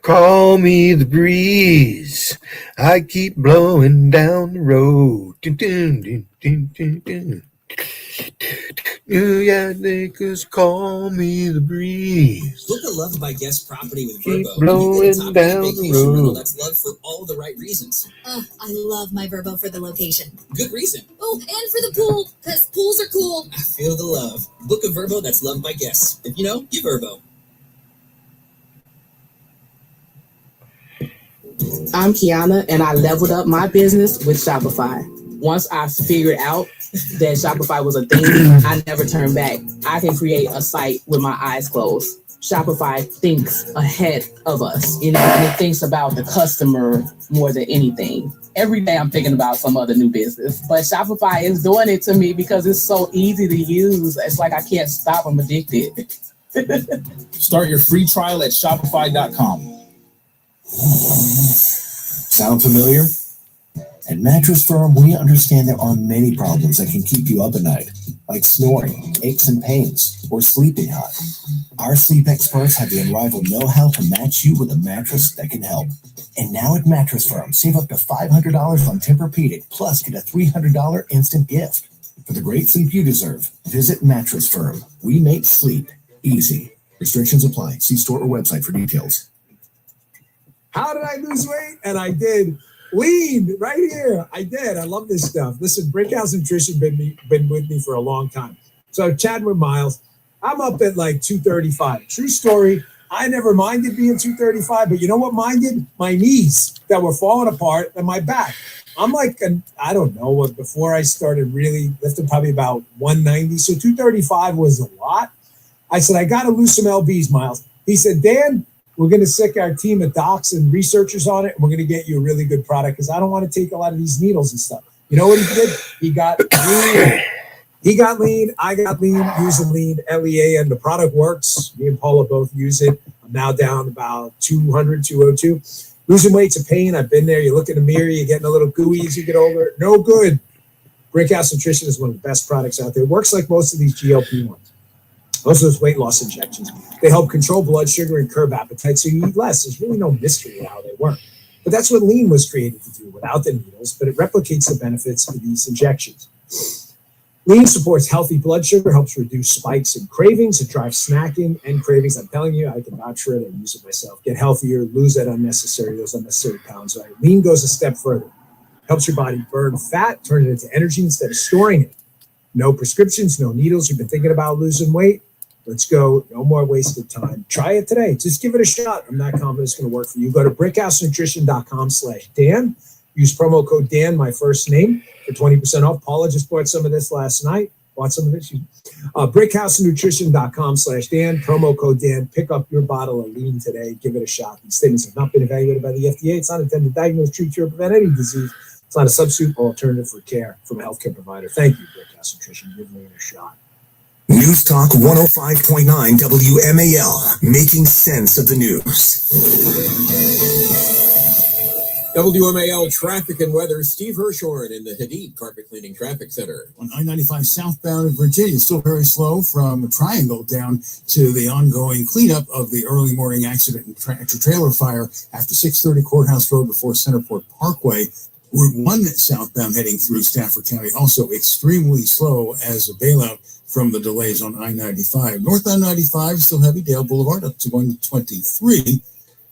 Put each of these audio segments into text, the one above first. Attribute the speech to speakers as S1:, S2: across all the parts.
S1: Call me the breeze. I keep blowing down the road. Dun, dun, dun, dun, dun, dun. Yeah, niggas call me the breeze.
S2: Book a Love by Guest property with
S1: Keep
S2: Verbo.
S1: blowing
S2: You get a top
S1: down the
S2: vacation rental
S1: road.
S2: that's loved for all the right reasons.
S3: I love my Verbo for the location.
S2: Good reason.
S3: Oh, and for the pool, because pools are cool.
S2: I feel the love. Book a Verbo that's loved by guests. If you know, you Verbo.
S4: I'm Kiana, and I leveled up my business with Shopify. Once I figured out that Shopify was a thing, I never turned back. I can create a site with my eyes closed. Shopify thinks ahead of us, and it thinks about the customer more than anything. Every day I'm thinking about some other new business, but Shopify is doing it to me because it's so easy to use. It's like I can't stop. I'm addicted.
S5: Start your free trial at Shopify.com.
S6: Sound familiar? At Mattress Firm, we understand there are many problems that can keep you up at night, like snoring, aches and pains, or sleeping hot. Our sleep experts have the unrivaled know-how to match you with a mattress that can help. And now at Mattress Firm, save up to $500 on Tempur-Pedic, plus get a $300 instant gift. For the great sleep you deserve, visit Mattress Firm. We make sleep easy. Restrictions apply. See store or website for details.
S7: How did I lose weight? And I did. Lean right here. I did. I love this stuff. Listen, Brickhouse Nutrition been with me for a long time. So chatting with Miles, I'm up at like 235. True story. I never minded being 235, but you know what minded? My knees that were falling apart and my back. I'm like, I don't know what, before I started really lifting, probably about 190. So 235 was a lot. I said, I got to lose some LBs, Miles. He said, Dan, we're going to sick our team of docs and researchers on it, and we're going to get you a really good product because I don't want to take a lot of these needles and stuff. You know what he did? He got lean. He got lean. I got lean, using lean, LEA, and the product works. Me and Paula both use it. I'm now down about 200, 202. Losing weight's a pain. I've been there. You look in the mirror, you're getting a little gooey as you get older. No good. Brickhouse Nutrition is one of the best products out there. It works like most of these GLP-1s. Most of those weight loss injections, they help control blood sugar and curb appetite, so you eat less. There's really no mystery how they work. But that's what lean was created to do without the needles, but it replicates the benefits of these injections. Lean supports healthy blood sugar, helps reduce spikes and cravings. It drives snacking and cravings. I'm telling you, I can vouch for it. I use it myself. Get healthier, lose those unnecessary pounds. Right? Lean goes a step further. Helps your body burn fat, turn it into energy instead of storing it. No prescriptions, no needles. You've been thinking about losing weight? Let's go. No more wasted time. Try it today. Just give it a shot. I'm not confident it's going to work for you. Go to brickhousenutrition.com/Dan. Use promo code Dan, my first name, for 20% off. Paula just bought some of this last night. Bought some of this. Brickhousenutrition.com/Dan. Promo code Dan. Pick up your bottle of lean today. Give it a shot. These statements have not been evaluated by the FDA. It's not intended to diagnose, treat, cure, or prevent any disease. It's not a substitute or alternative for care from a healthcare provider. Thank you, Brickhouse Nutrition. Give me a shot.
S8: News Talk 105.9 WMAL, making sense of the news.
S9: WMAL traffic and weather. Steve Hirshhorn in the Hayaden Carpet Cleaning Traffic Center.
S10: On I-95 southbound in Virginia, still very slow from Triangle down to the ongoing cleanup of the early morning accident and tractor-trailer fire after 630 Courthouse Road before Centerport Parkway. Route 1 southbound heading through Stafford County, also extremely slow as a bailout from the delays on I-95. Northbound 95, still heavy, Dale Boulevard up to 123.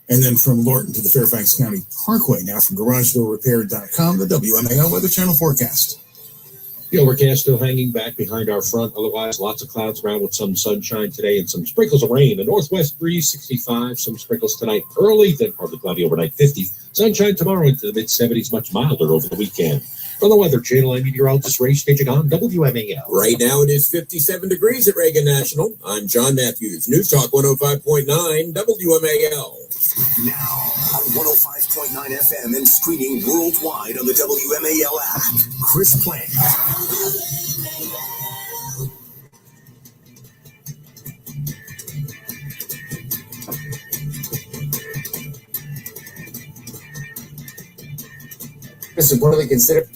S10: And then from Lorton to the Fairfax County Parkway. Now from GarageDoorRepair.com, the WMAL Weather Channel forecast.
S9: The overcast still hanging back behind our front. Otherwise, lots of clouds around with some sunshine today and some sprinkles of rain. A northwest breeze, 65. Some sprinkles tonight early, then partly cloudy overnight, 50. Sunshine tomorrow into the mid-70s, much milder over the weekend. From the Weather Channel, I'm meteorologist Ray staging on WMAL.
S2: Right now it is 57 degrees at Reagan National. I'm John Matthews. News Talk 105.9 WMAL.
S8: Now on 105.9 FM and streaming worldwide on the WMAL app. Chris Plank.
S11: Reportedly consider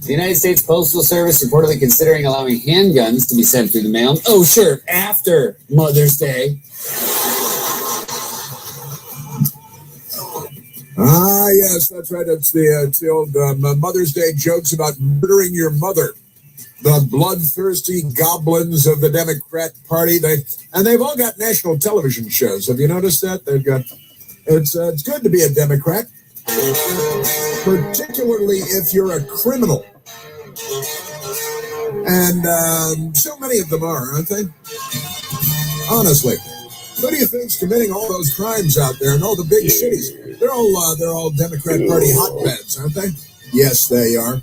S11: the United States Postal Service reportedly considering allowing handguns to be sent through the mail. Oh, sure, after Mother's Day.
S2: Ah, yes, that's right. It's the old Mother's Day jokes about murdering your mother. The bloodthirsty goblins of the Democrat Party. They've all got national television shows. Have you noticed that? They've got. It's good to be a Democrat, particularly if you're a criminal. And so many of them are, aren't they? Honestly. Who do you think's committing all those crimes out there in all the big cities? They're all Democrat Party hotbeds, aren't they? Yes, they are.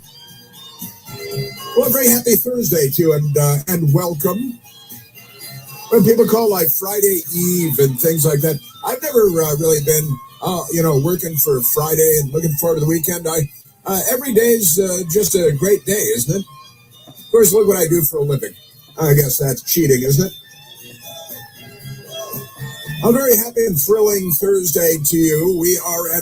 S2: Well, a very happy Thursday to you, and welcome. When people call like Friday Eve and things like that, I've never really been, working for Friday and looking forward to the weekend. Every day's just a great day, isn't it? Of course, look what I do for a living. I guess that's cheating, isn't it? A very happy and thrilling Thursday to you. We are at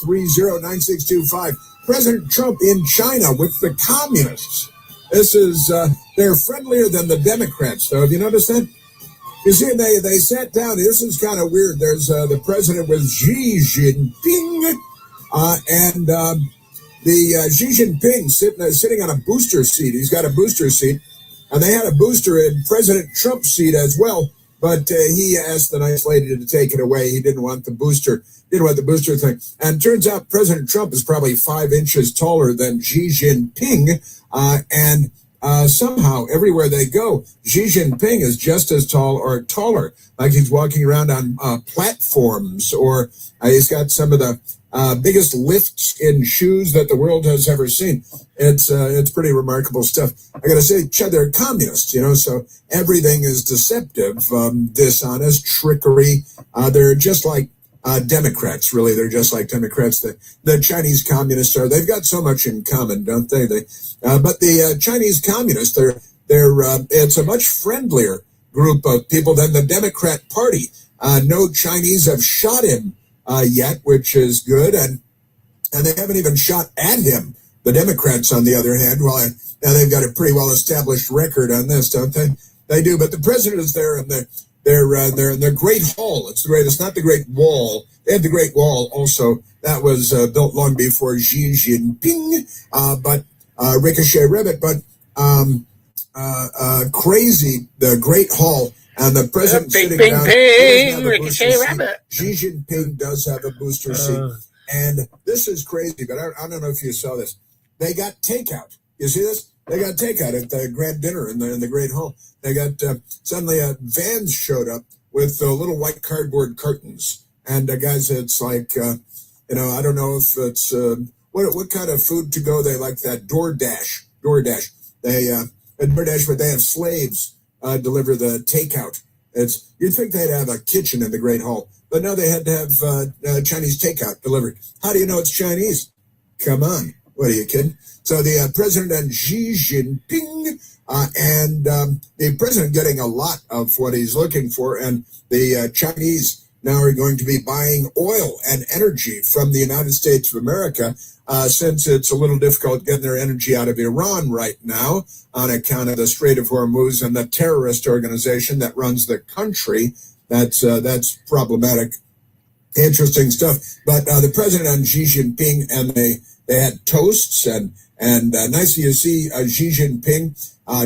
S2: 888-630-9625. President Trump in China with the communists. This is, they're friendlier than the Democrats, though. Have you noticed that? You see, they sat down. This is kind of weird. There's the president with Xi Jinping, and the Xi Jinping sitting on a booster seat. He's got a booster seat, and they had a booster in President Trump's seat as well. But he asked the nice lady to take it away. He didn't want the booster. Didn't want the booster thing. And it turns out President Trump is probably 5 inches taller than Xi Jinping. And somehow, everywhere they go, Xi Jinping is just as tall or taller. Like he's walking around on platforms, or he's got some of the biggest lifts in shoes that the world has ever seen. It's pretty remarkable stuff. I got to say, they're communists, so everything is deceptive, dishonest, trickery. They're just like Democrats, really. They're just like Democrats. The Chinese communists they've got so much in common, don't they? But the Chinese communists, it's a much friendlier group of people than the Democrat Party. No Chinese have shot him yet, which is good, and they haven't even shot at him. The Democrats, on the other hand, they've got a pretty well-established record on this, don't they? They do, but the president is there, and they're in their Great Hall. It's not the Great Wall. They had the Great Wall also. That was built long before Xi Jinping, but Ricochet Ribbit, but crazy, the Great Hall. And the president sitting down, Ricochet Rabbit. Xi Jinping does have a booster seat. And this is crazy, but I don't know if you saw this. They got takeout. You see this? They got takeout at the grand dinner in the Great Hall. They got, suddenly vans showed up with little white cardboard curtains. And guys, it's like, I don't know if it's, what kind of food to go they like that? DoorDash. DoorDash, but they have slaves deliver the takeout. You'd think they'd have a kitchen in the Great Hall, but no, they had to have Chinese takeout delivered. How do you know it's Chinese? Come on, what are you kidding? So the president and Xi Jinping, and the president getting a lot of what he's looking for, and the Chinese now are going to be buying oil and energy from the United States of America, since it's a little difficult getting their energy out of Iran right now on account of the Strait of Hormuz and the terrorist organization that runs the country. That's problematic. Interesting stuff. But the president and Xi Jinping, and they had toasts, and nice to see Xi Jinping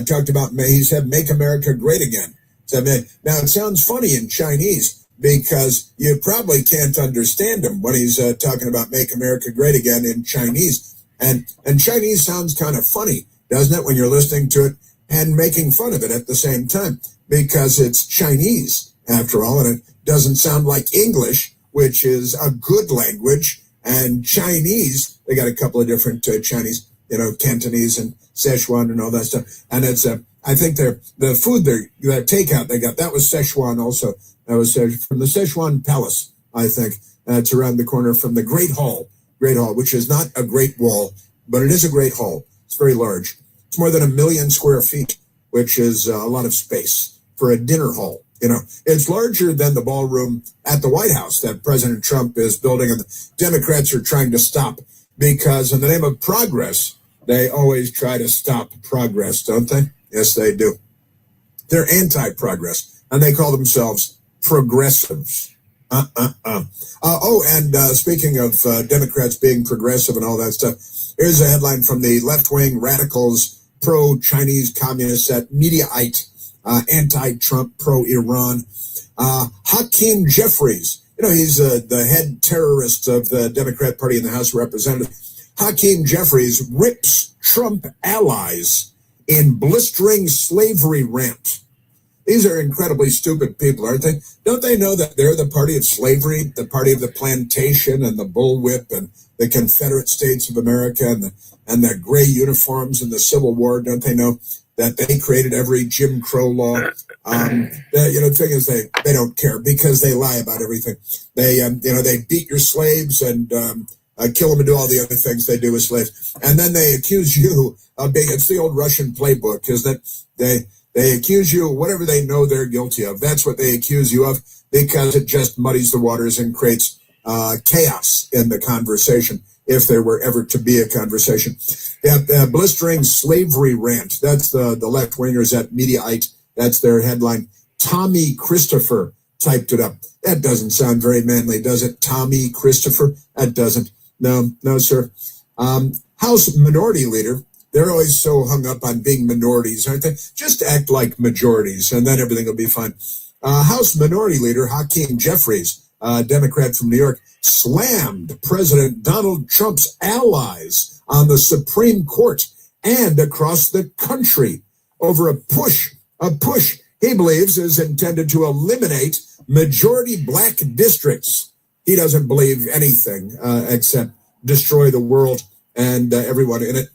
S2: talked about, he said, "Make America Great Again." So, now it sounds funny in Chinese, because you probably can't understand him when he's talking about "Make America Great Again" in Chinese. And Chinese sounds kind of funny, doesn't it, when you're listening to it and making fun of it at the same time, because it's Chinese, after all, and it doesn't sound like English, which is a good language. And Chinese, they got a couple of different Chinese, Cantonese and Szechuan and all that stuff. And it's, I think the food the takeout they got, that was Szechuan also. That was from the Szechuan Palace, I think. It's around the corner from the Great Hall, which is not a great wall, but it is a great hall. It's very large. It's more than 1 million square feet, which is a lot of space for a dinner hall. It's larger than the ballroom at the White House that President Trump is building, and the Democrats are trying to stop, because in the name of progress, they always try to stop progress, don't they? Yes, they do. They're anti-progress, and they call themselves progressives. Speaking of Democrats being progressive and all that stuff, here's a headline from the left-wing radicals, pro-Chinese communists at Mediaite, anti-Trump, pro-Iran. Hakeem Jeffries, he's the head terrorist of the Democrat Party in the House of Representatives. Hakeem Jeffries rips Trump allies in blistering slavery rant. These are incredibly stupid people, aren't they? Don't they know that they're the party of slavery, the party of the plantation and the bullwhip and the Confederate States of America and the gray uniforms and the Civil War? Don't they know that they created every Jim Crow law? The thing is they don't care because they lie about everything. They beat your slaves and kill them and do all the other things they do with slaves. And then they accuse you of being, it's the old Russian playbook, isn't it? They accuse you of whatever they know they're guilty of. That's what they accuse you of because it just muddies the waters and creates chaos in the conversation, if there were ever to be a conversation. Blistering slavery rant. That's the left-wingers at Mediaite. That's their headline. Tommy Christopher typed it up. That doesn't sound very manly, does it? Tommy Christopher? That doesn't. No, sir. House Minority Leader. They're always so hung up on being minorities, aren't they? Just act like majorities, and then everything will be fine. House Minority Leader Hakeem Jeffries, Democrat from New York, slammed President Donald Trump's allies on the Supreme Court and across the country over a push he believes is intended to eliminate majority black districts. He doesn't believe anything except destroy the world and everyone in it.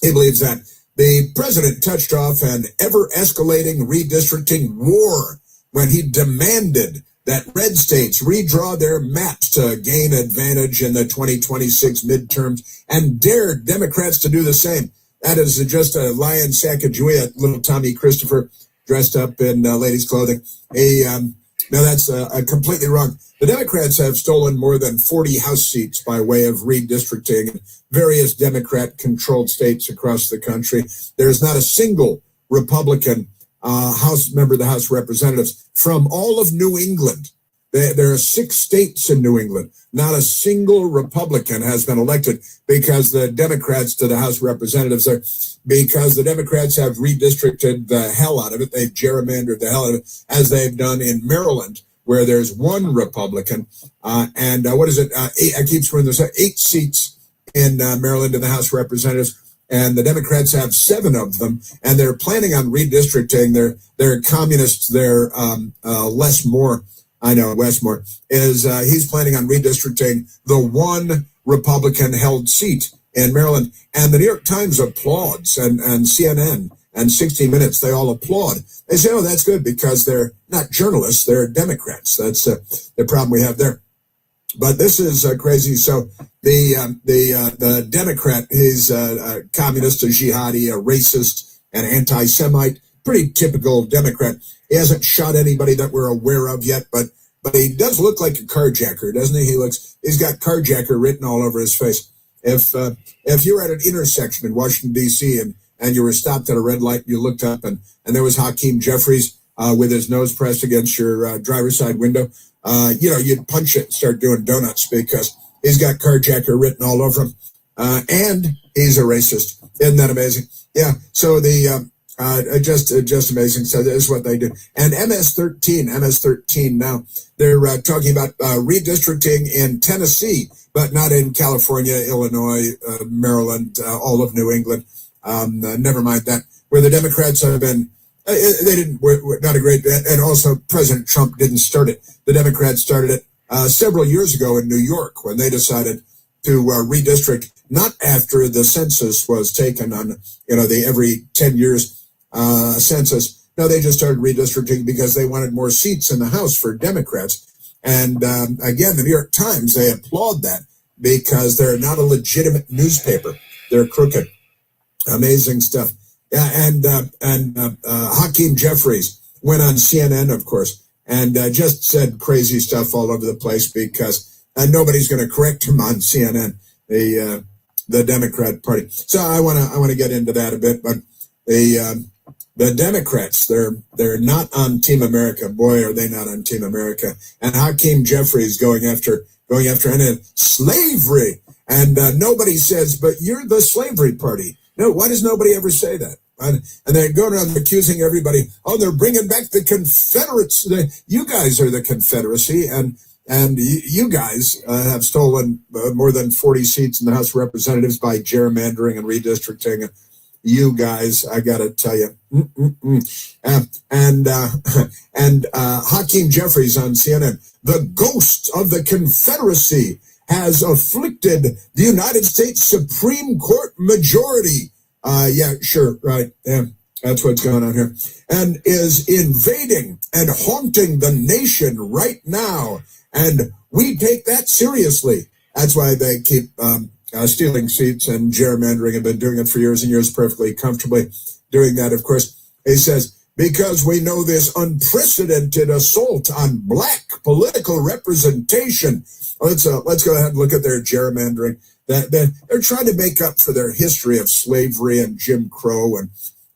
S2: He believes that the president touched off an ever-escalating redistricting war when he demanded that red states redraw their maps to gain advantage in the 2026 midterms and dared Democrats to do the same. That is just a lion Sacagawea, little Tommy Christopher dressed up in ladies' clothing. No, that's completely wrong. The Democrats have stolen more than 40 House seats by way of redistricting in various Democrat-controlled states across the country. There's not a single Republican House member of the House of Representatives from all of New England. There are 6 states in New England. Not a single Republican has been elected because the Democrats to the House of Representatives are, because the Democrats have redistricted the hell out of it. They've gerrymandered the hell out of it, as they've done in Maryland, where there's 1 Republican. What is it? I keep screwing this up. 8 seats in Maryland in the House of Representatives. And the Democrats have 7 of them, and they're planning on redistricting. They're communists. They're Les Moore. I know Westmore is. He's planning on redistricting the 1 Republican-held seat in Maryland, and the New York Times applauds, and CNN and 60 Minutes. They all applaud. They say, "Oh, that's good," because they're not journalists; they're Democrats. That's the problem we have there. But this is crazy. So the Democrat, he's a communist, a jihadi, a racist, an anti-Semite, pretty typical Democrat. He hasn't shot anybody that we're aware of yet, but he does look like a carjacker, doesn't he? He's got carjacker written all over his face. If you were at an intersection in Washington, D.C., and you were stopped at a red light, and you looked up, and there was Hakeem Jeffries with his nose pressed against your driver's side window, you'd punch it and start doing donuts because he's got carjacker written all over him. And he's a racist. Isn't that amazing? Yeah. So just amazing. So this is what they do. And MS-13 now, they're talking about redistricting in Tennessee, but not in California, Illinois, Maryland, all of New England. Never mind that, where the Democrats have been. Not a great, and also President Trump didn't start it. The Democrats started it several years ago in New York when they decided to redistrict, not after the census was taken on, the every 10 years census. No, they just started redistricting because they wanted more seats in the House for Democrats. And again, the New York Times, they applaud that because they're not a legitimate newspaper. They're crooked. Amazing stuff. Yeah, and Hakeem Jeffries went on CNN, of course, and just said crazy stuff all over the place because nobody's going to correct him on CNN, the Democrat Party. So I want to get into that a bit, but the Democrats, they're not on Team America. Boy, are they not on Team America. And Hakeem Jeffries going after slavery. And nobody says, but you're the slavery party. No, why does nobody ever say that? And they're going around accusing everybody, oh, they're bringing back the Confederates. You guys are the Confederacy, and you guys have stolen more than 40 seats in the House of Representatives by gerrymandering and redistricting. You guys, I got to tell you. Hakeem Jeffries on CNN, the ghost of the Confederacy has afflicted the United States Supreme Court majority. Yeah, sure, right. Yeah, that's what's going on here. And is invading and haunting the nation right now. And we take that seriously. That's why they keep stealing seats and gerrymandering, and been doing it for years and years, perfectly comfortably doing that, of course. He says, because we know this unprecedented assault on black political representation. Let's go ahead and look at their gerrymandering. They're trying to make up for their history of slavery and Jim Crow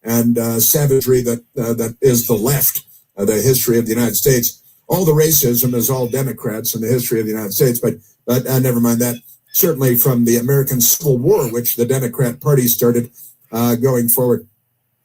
S2: and savagery that is the left, the history of the United States. All the racism is all Democrats in the history of the United States, but never mind that. Certainly from the American Civil War, which the Democrat Party started going forward.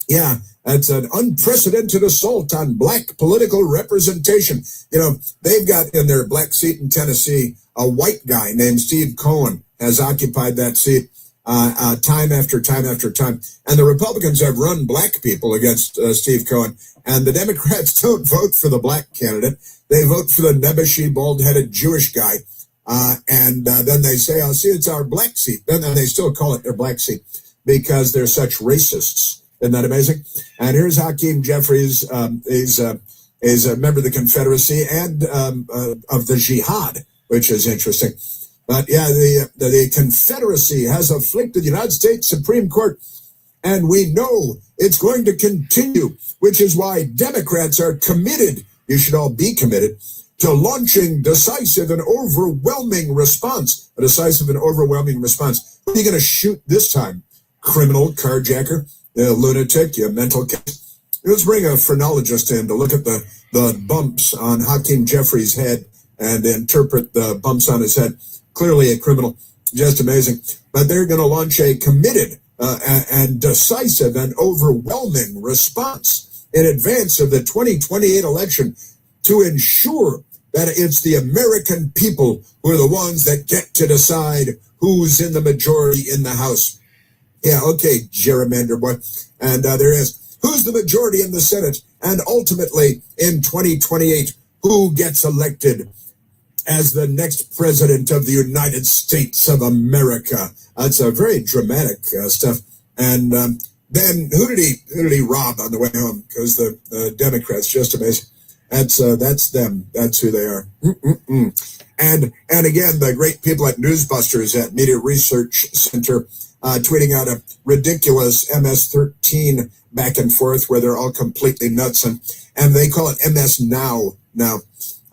S2: Yeah, that's an unprecedented assault on black political representation. You know, they've got in their black seat in Tennessee, a white guy named Steve Cohen has occupied that seat time after time after time. And the Republicans have run black people against Steve Cohen. And the Democrats don't vote for the black candidate. They vote for the nebbishy, bald-headed Jewish guy. And then they say, oh, see, it's our black seat. Then they still call it their black seat because they're such racists. Isn't that amazing? And here's Hakeem Jeffries. He's a member of the Confederacy and of the Jihad, which is interesting. But yeah, the Confederacy has afflicted the United States Supreme Court, and we know it's going to continue, which is why Democrats are committed, you should all be committed, to launching decisive and overwhelming response. A decisive and overwhelming response. Who are you going to shoot this time? Criminal, carjacker, lunatic, you mental case. Let's bring a phrenologist in to look at the bumps on Hakeem Jeffries' head and interpret the bumps on his head. Clearly a criminal, just amazing. But they're going to launch a committed and decisive and overwhelming response in advance of the 2028 election to ensure that it's the American people who are the ones that get to decide who's in the majority in the House. Yeah, okay, gerrymander boy. And there is. Who's the majority in the Senate? And ultimately, in 2028, who gets elected as the next president of the United States of America? That's a very dramatic stuff. And then who did he rob on the way home? Because the Democrats, just amazing. That's them. That's who they are. And again, the great people at Newsbusters at Media Research Center tweeting out a ridiculous MS-13 back and forth where they're all completely nuts, and they call it MS Now.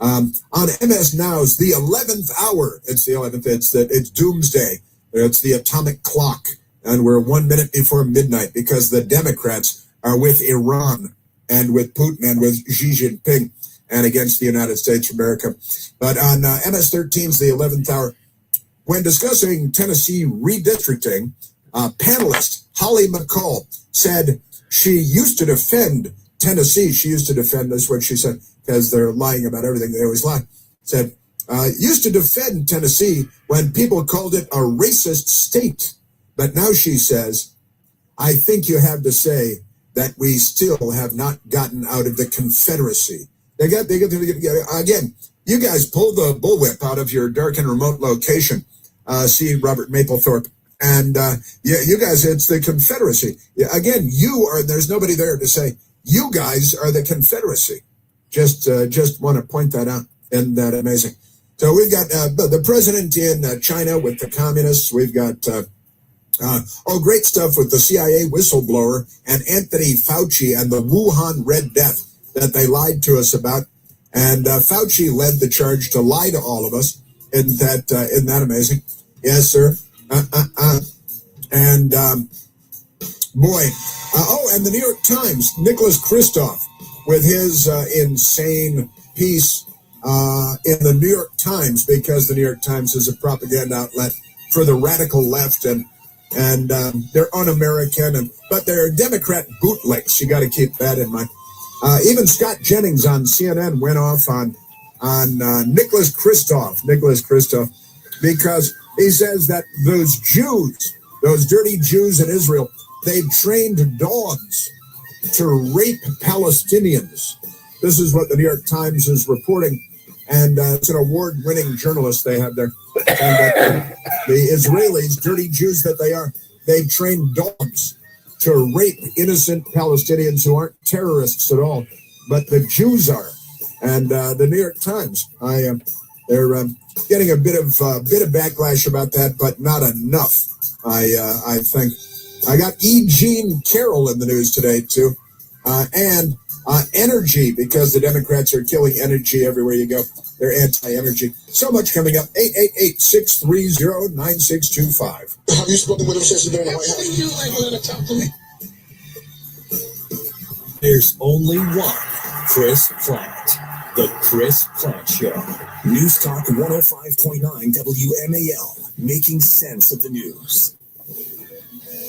S2: On MS Now's the 11th hour, it's the 11th, it's doomsday, it's the atomic clock, and we're 1 minute before midnight because the Democrats are with Iran and with Putin and with Xi Jinping and against the United States of America. But on MS-13's the 11th hour, when discussing Tennessee redistricting, panelist Holly McCall said she used to defend Tennessee. She used to defend, that's what she said, because they're lying about everything. They always lie. Said, used to defend Tennessee when people called it a racist state. But now she says, I think you have to say that we still have not gotten out of the Confederacy. Again, you guys pull the bullwhip out of your dark and remote location. See Robert Mapplethorpe. And you guys, it's the Confederacy. Again, there's nobody there to say, you guys are the Confederacy. Just want to point that out. Isn't that amazing? So we've got the president in China with the communists. We've got great stuff with the CIA whistleblower and Anthony Fauci and the Wuhan Red Death that they lied to us about. And Fauci led the charge to lie to all of us. Isn't that amazing? Yes, sir. And Boy. And the New York Times, Nicholas Kristof, with his insane piece in the New York Times, because the New York Times is a propaganda outlet for the radical left, and they're un-American, but they're Democrat bootlicks. You got to keep that in mind. Even Scott Jennings on CNN went off on Nicholas Kristof, because he says that those Jews, those dirty Jews in Israel, they trained dogs to rape Palestinians. This is what the New York Times is reporting, and it's an award-winning journalist they have there. And the Israelis, dirty Jews that they are, they trained dogs to rape innocent Palestinians who aren't terrorists at all, but the Jews are. And the New York Times, they're getting a bit of backlash about that, but not enough, I think. I got E. Jean Carroll in the news today, too, and energy, because the Democrats are killing energy everywhere you go. They're anti-energy. So much coming up. 888-630-9625.
S12: Have you spoken with him since you've been in the White House?
S13: There's only one Chris Platt. The Chris Platt Show.
S8: News Talk 105.9 WMAL. Making sense of the news.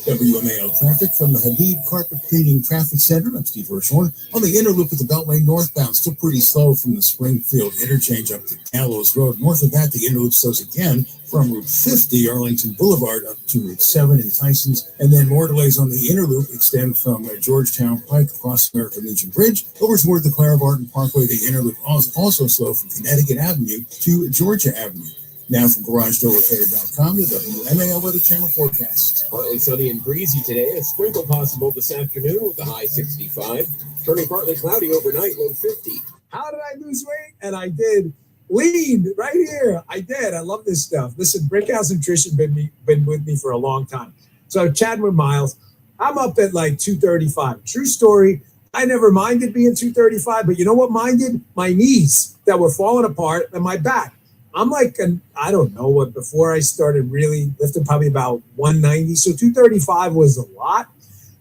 S10: WMAL traffic from the Habib Carpet Cleaning Traffic Center. I'm Steve Hirschhorn. On the inner loop at the Beltway northbound, still pretty slow from the Springfield interchange up to Gallows Road. North of that, the inner loop slows again from Route 50, Arlington Boulevard, up to Route 7 in Tysons. And then more delays on the inner loop extend from Georgetown Pike across American Legion Bridge over toward the Clara Barton Parkway. The inner loop also slow from Connecticut Avenue to Georgia Avenue. Now from GarageDoorRepair.com, the WMAL Weather Channel forecast.
S5: Partly sunny and breezy today. A sprinkle possible this afternoon with a high 65. Turning partly cloudy overnight, low 50.
S7: How did I lose weight? And I did. Lean right here. I did. I love this stuff. Listen, Brickhouse Nutrition been with me for a long time. So chatting with Miles, I'm up at like 235. True story. I never minded being 235, but you know what minded? My knees that were falling apart and my back. I'm like, I don't know what, before I started really lifting, probably about 190. So 235 was a lot.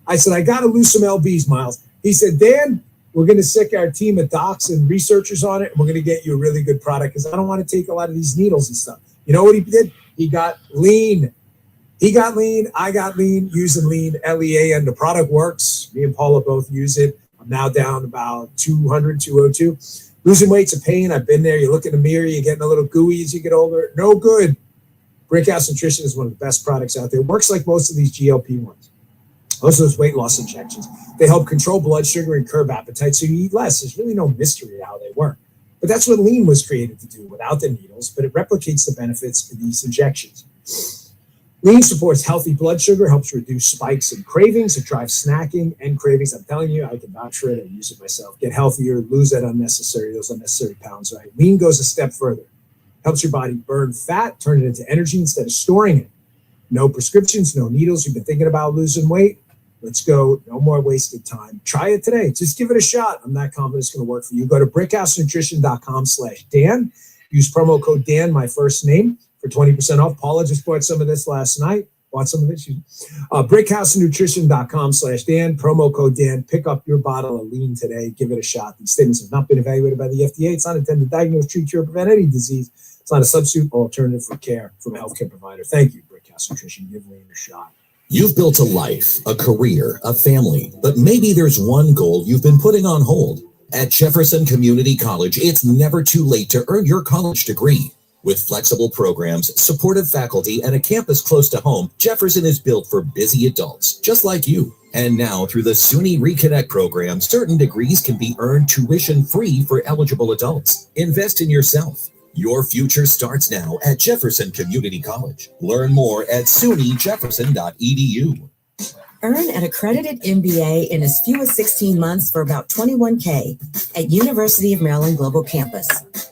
S7: I said, I got to lose some LBs, Miles. He said, Dan, we're going to sick our team of docs and researchers on it, and we're going to get you a really good product because I don't want to take a lot of these needles and stuff. You know what he did? He got lean. I got lean, using lean, LEA, and the product works. Me and Paula both use it. I'm now down about 200, 202. Losing weight's a pain. I've been there. You look in the mirror, you're getting a little gooey as you get older. No good. Brickhouse Nutrition is one of the best products out there. It works like most of these GLP ones. Most of those weight loss injections. They help control blood sugar and curb appetite, so you eat less. There's really no mystery how they work. But that's what lean was created to do without the needles, but it replicates the benefits of these injections. Lean supports healthy blood sugar, helps reduce spikes and cravings. It drives snacking and cravings. I'm telling you, I can vouch for it. I use it myself. Get healthier, lose those unnecessary pounds, right? Lean goes a step further. Helps your body burn fat, turn it into energy instead of storing it. No prescriptions, no needles. You've been thinking about losing weight? Let's go. No more wasted time. Try it today. Just give it a shot. I'm not confident it's going to work for you. Go to brickhousenutrition.com/Dan. Use promo code Dan, my first name, for 20% off. Paula just bought some of this last night. Bought some of it. Brickhousenutrition.com/Dan. Promo code Dan. Pick up your bottle of lean today. Give it a shot. These statements have not been evaluated by the FDA. It's not intended to diagnose, treat, cure, or prevent any disease. It's not a substitute or alternative for care from a healthcare provider. Thank you, Brickhouse Nutrition. Give lean a shot.
S13: You've built a life, a career, a family, but maybe there's one goal you've been putting on hold. At Jefferson Community College, it's never too late to earn your college degree. With flexible programs, supportive faculty, and a campus close to home, Jefferson is built for busy adults, just like you. And now, through the SUNY Reconnect program, certain degrees can be earned tuition-free for eligible adults. Invest in yourself. Your future starts now at Jefferson Community College. Learn more at sunyjefferson.edu.
S14: Earn an accredited MBA in as few as 16 months for about $21K at University of Maryland Global Campus.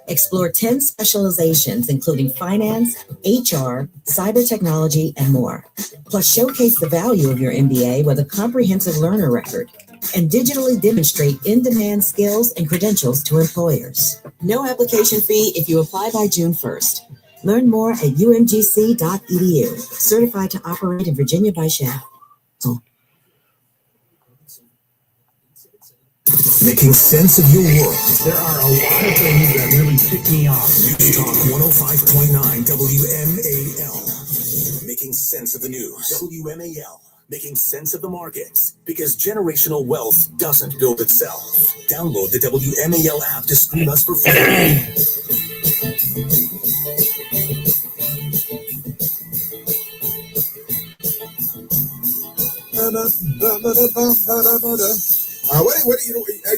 S14: Explore 10 specializations, including finance, HR, cyber technology, and more. Plus, showcase the value of your MBA with a comprehensive learner record and digitally demonstrate in-demand skills and credentials to employers. No application fee if you apply by June 1st. Learn more at umgc.edu. Certified to operate in Virginia by SHAP.
S8: Making sense of your world.
S10: There are a lot of things that really tick me off.
S8: News Talk 105.9 WMAL. Making sense of the news. WMAL. Making sense of the markets. Because generational wealth doesn't build itself. Download the WMAL app to stream us for free.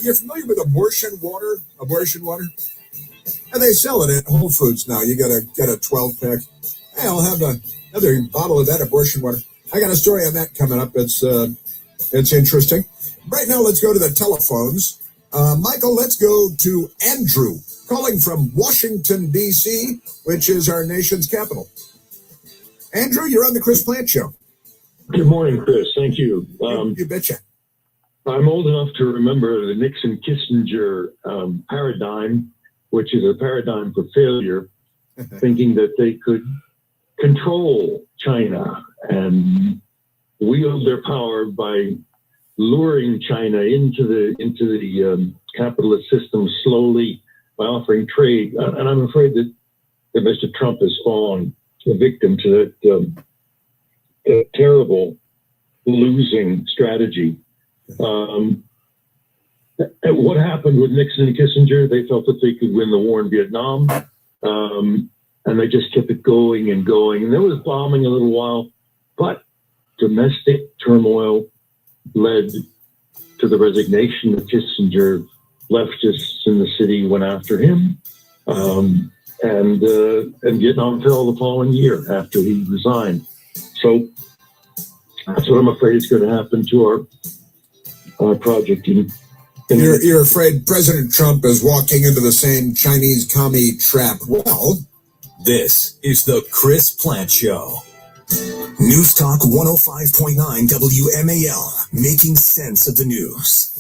S2: You're familiar with abortion water? Abortion water? And they sell it at Whole Foods now. You get a 12 pack. Hey, I'll have another bottle of that abortion water. I got a story on that coming up. It's interesting. Right now, let's go to the telephones. Michael, let's go to Andrew, calling from Washington, D.C., which is our nation's capital. Andrew, you're on the Chris Plant Show.
S15: Good morning, Chris. Thank you.
S2: You betcha.
S15: I'm old enough to remember the Nixon-Kissinger paradigm, which is a paradigm for failure, thinking that they could control China and wield their power by luring China into the capitalist system slowly by offering trade. And I'm afraid that Mr. Trump has fallen a victim to that terrible losing strategy. What happened with Nixon and Kissinger? They felt that they could win the war in Vietnam, and they just kept it going and going. And there was bombing a little while, but domestic turmoil led to the resignation of Kissinger. Leftists in the city went after him, and Vietnam fell the following year after he resigned. So that's what I'm afraid is going to happen to our project.
S2: You're afraid President Trump is walking into the same Chinese commie trap. Well,
S8: this is the Chris Plant Show. News Talk 105.9 WMAL. Making sense of the news.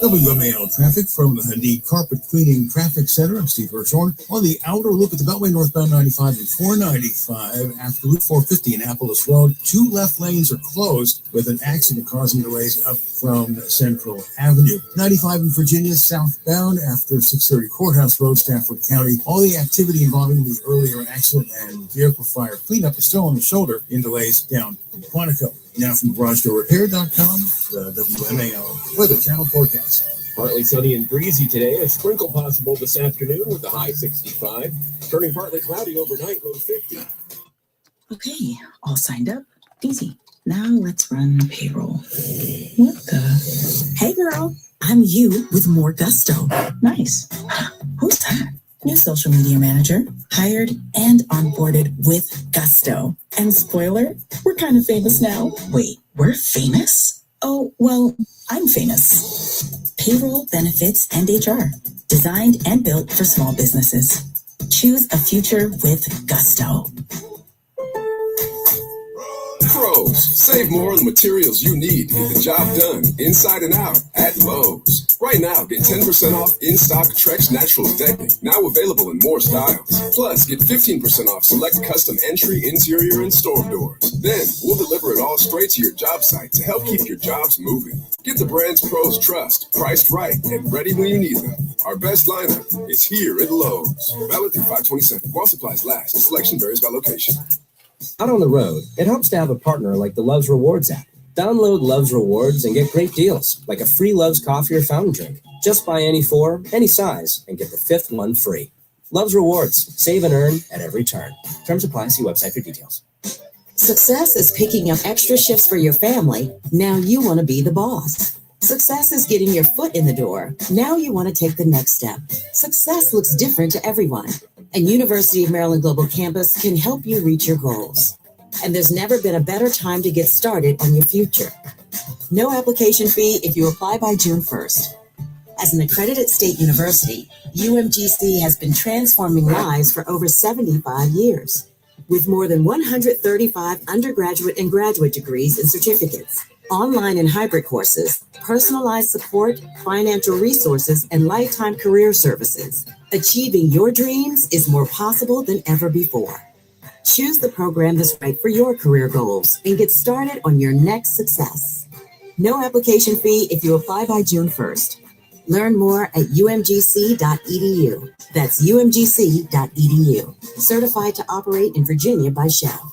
S10: WMAL traffic from the Hadid Carpet Cleaning Traffic Center. I'm Steve Hirschhorn. On the outer loop at the Beltway, northbound 95 and 495 after Route 450 Annapolis Road. 2 left lanes are closed with an accident causing delays up from Central Avenue. 95 in Virginia southbound after 630 Courthouse Road, Stafford County. All the activity involving the earlier accident and vehicle fire cleanup is still on the shoulder in delays down from Quantico. Now from GarageDoorRepair.com, the WMAL Weather Channel forecast.
S5: Partly sunny and breezy today. A sprinkle possible this afternoon with a high 65. Turning partly cloudy overnight, low 50.
S16: Okay, all signed up. Easy. Now let's run payroll. What the? Hey girl, I'm you with more gusto. Nice. Who's that? New social media manager, hired and onboarded with gusto. And spoiler, we're kind of famous now. Wait, we're famous? Oh, well, I'm famous. Payroll, benefits, and HR. Designed and built for small businesses. Choose a future with gusto.
S17: Pros, save more on the materials you need to get the job done inside and out at Lowe's. Right now, get 10% off in-stock Trex Naturals decking, now available in more styles. Plus, get 15% off select custom entry, interior, and storm doors. Then, we'll deliver it all straight to your job site to help keep your jobs moving. Get the brands pros trust, priced right, and ready when you need them. Our best lineup is here at Lowe's. Valid through 5/27. While supplies last. Selection varies by location.
S18: Out on the road, it helps to have a partner like the Love's Rewards app. Download Love's Rewards and get great deals, like a free Love's coffee or fountain drink. Just buy any 4, any size, and get the 5th one free. Love's Rewards. Save and earn at every turn. Terms apply. See website for details.
S14: Success is picking up extra shifts for your family. Now you want to be the boss. Success is getting your foot in the door. Now you want to take the next step. Success looks different to everyone. And University of Maryland Global Campus can help you reach your goals. And there's never been a better time to get started on your future. No application fee if you apply by June 1st. As an accredited state university, UMGC has been transforming lives for over 75 years. With more than 135 undergraduate and graduate degrees and certificates, online and hybrid courses, personalized support, financial resources, and lifetime career services. Achieving your dreams is more possible than ever before. Choose the program that's right for your career goals and get started on your next success. No application fee if you apply by June 1st. Learn more at umgc.edu. That's umgc.edu. Certified to operate in Virginia by Shell.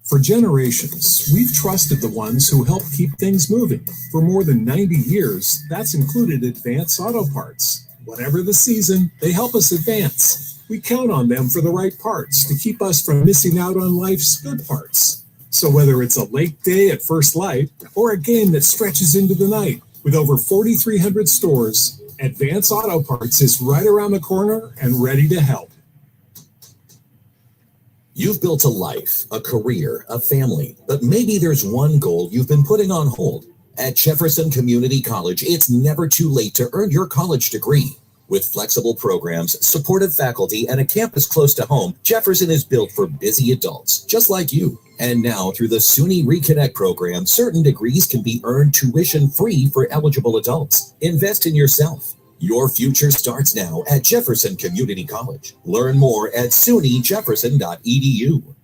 S19: For generations, we've trusted the ones who help keep things moving. For more than 90 years, that's included Advance Auto Parts. Whatever the season, they help us advance. We count on them for the right parts to keep us from missing out on life's good parts. So whether it's a late day at first light or a game that stretches into the night, with over 4,300 stores, Advance Auto Parts is right around the corner and ready to help.
S13: You've built a life, a career, a family, but maybe there's one goal you've been putting on hold. At Jefferson Community College, it's never too late to earn your college degree. With flexible programs, supportive faculty, and a campus close to home, Jefferson is built for busy adults, just like you. And now, through the SUNY Reconnect program, certain degrees can be earned tuition-free for eligible adults. Invest in yourself. Your future starts now at Jefferson Community College. Learn more at sunyjefferson.edu.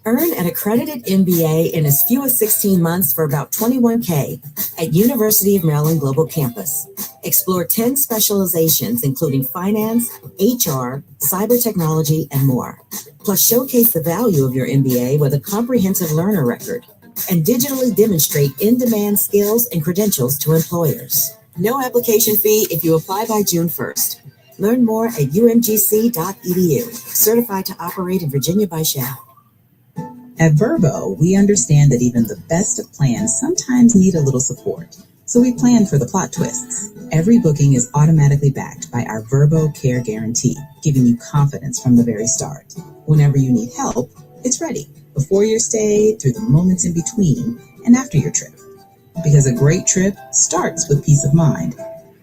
S14: Earn an accredited MBA in as few as 16 months for about $21K at University of Maryland Global Campus. Explore 10 specializations, including finance, HR, cyber technology, and more. Plus, showcase the value of your MBA with a comprehensive learner record and digitally demonstrate in-demand skills and credentials to employers. No application fee if you apply by June 1st. Learn more at umgc.edu. Certified to operate in Virginia by Shell.
S16: At Verbo, we understand that even the best of plans sometimes need a little support. So we plan for the plot twists. Every booking is automatically backed by our Verbo Care Guarantee, giving you confidence from the very start. Whenever you need help, it's ready. Before your stay, through the moments in between, and after your trip. Because a great trip starts with peace of mind.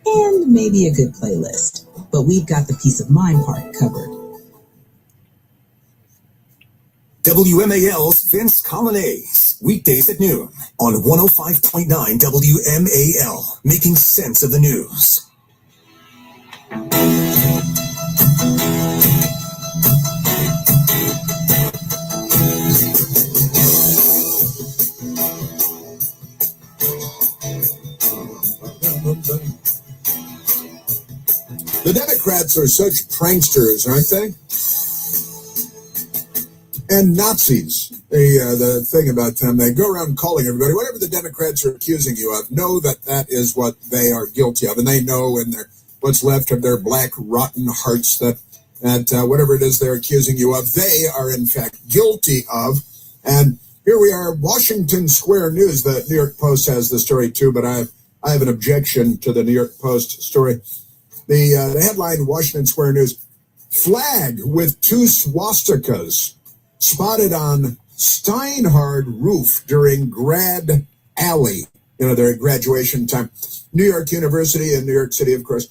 S16: And maybe a good playlist. But we've got the peace of mind part covered.
S8: WMAL's Vince Colonnese, weekdays at noon on 105.9 WMAL, making sense of the news.
S2: The Democrats are such pranksters, aren't they? And Nazis. The thing about them, they go around calling everybody, whatever the Democrats are accusing you of, know that that is what they are guilty of. And they know in their what's left of their black, rotten hearts that whatever it is they're accusing you of, they are in fact guilty of. And here we are, Washington Square News. The New York Post has the story too, but I have an objection to the New York Post story. The headline, Washington Square News, flag with 2 swastikas spotted on Steinhardt roof during grad alley, their graduation time. New York University in New York City, of course.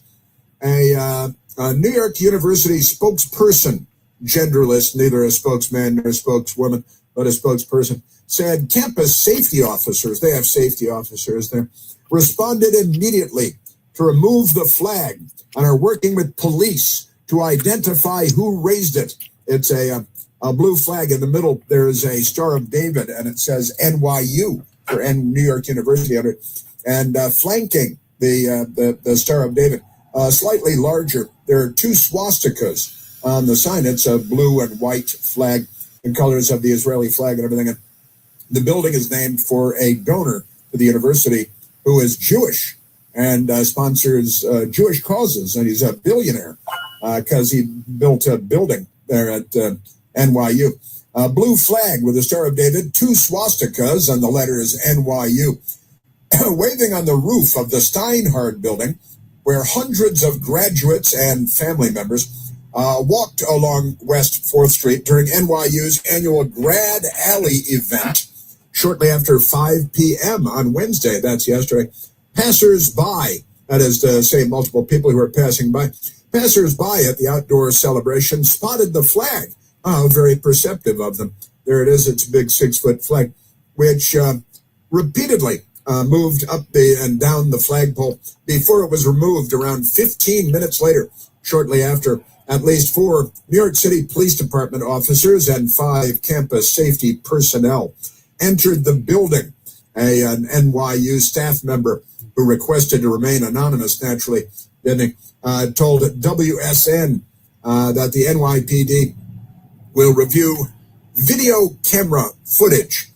S2: A New York University spokesperson, genderless, neither a spokesman nor a spokeswoman, but a spokesperson, said campus safety officers, they have safety officers there, responded immediately to remove the flag and are working with police to identify who raised it. It's a blue flag. In the middle, there is a Star of David, and it says NYU for New York University under it. And flanking the Star of David, slightly larger, there are 2 swastikas on the sign. It's a blue and white flag in colors of the Israeli flag and everything. And the building is named for a donor to the university who is Jewish and sponsors Jewish causes. And he's a billionaire because he built a building there at NYU. Blue flag with the Star of David, 2 swastikas, and the letter is NYU, waving on the roof of the Steinhardt building, where hundreds of graduates and family members walked along West 4th Street during NYU's annual Grad Alley event shortly after 5 p.m. on Wednesday. That's yesterday. Passers-by, that is to say multiple people who were passing by, passers-by at the outdoor celebration spotted the flag. Oh, very perceptive of them. There it is. It's a big 6-foot flag, which repeatedly moved up and down the flagpole before it was removed around 15 minutes later, shortly after. At least 4 New York City Police Department officers and 5 campus safety personnel entered the building an NYU staff member who requested to remain anonymous, naturally, didn't he? Told WSN that the NYPD will review video camera footage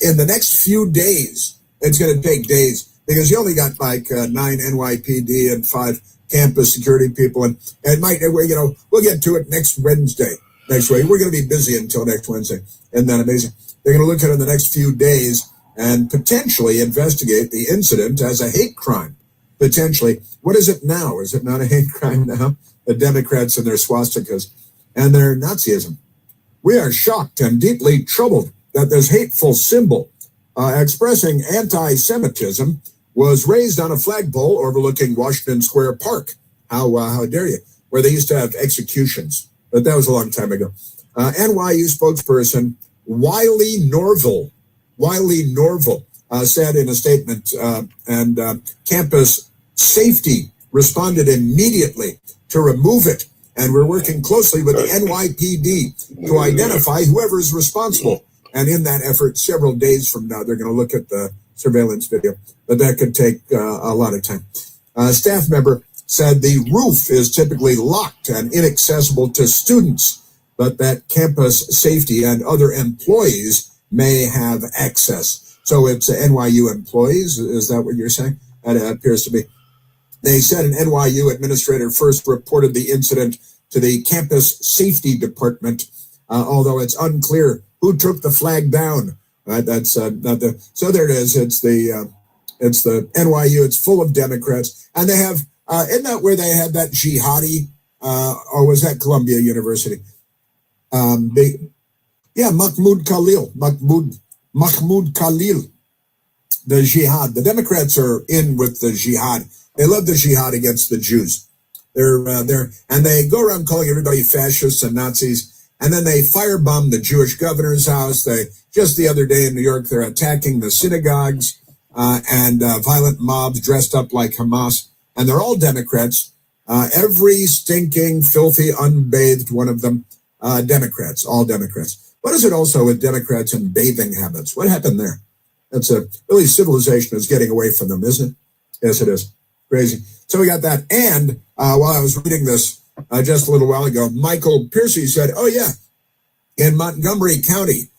S2: in the next few days. It's going to take days because you only got like 9 NYPD and 5 campus security people, and it might, we'll get to it next Wednesday. Next week, we're going to be busy until next Wednesday. Isn't that amazing? They're going to look at it in the next few days and potentially investigate the incident as a hate crime. Potentially. What is it now? Is it not a hate crime now? The Democrats and their swastikas and their Nazism. We are shocked and deeply troubled that this hateful symbol expressing anti-Semitism was raised on a flagpole overlooking Washington Square Park. How dare you? Where they used to have executions. But that was a long time ago. NYU spokesperson Wiley Norville said in a statement, and campus safety responded immediately to remove it. And we're working closely with the NYPD to identify whoever is responsible. And in that effort, several days from now, they're going to look at the surveillance video. But that could take a lot of time. A staff member said the roof is typically locked and inaccessible to students, but that campus safety and other employees may have access. So it's NYU employees. Is that what you're saying? That appears to be. They said an NYU administrator first reported the incident to the campus safety department, although it's unclear who took the flag down. That's not the. So there it is. It's the NYU. It's full of Democrats, and they have. Isn't that where they had that jihadi, or was that Columbia University? Mahmoud Khalil, the jihad. The Democrats are in with the jihad. They love the jihad against the Jews. And they go around calling everybody fascists and Nazis, and then they firebomb the Jewish governor's house. Just the other day in New York, they're attacking the synagogues and violent mobs dressed up like Hamas. And they're all Democrats, every stinking, filthy, unbathed one of them, Democrats, all Democrats. What is it also with Democrats and bathing habits? What happened there? That's really civilization is getting away from them, isn't it? Yes, it is. Crazy. So we got that. And while I was reading this just a little while ago, Michael Piercy said, oh, yeah, in Montgomery County,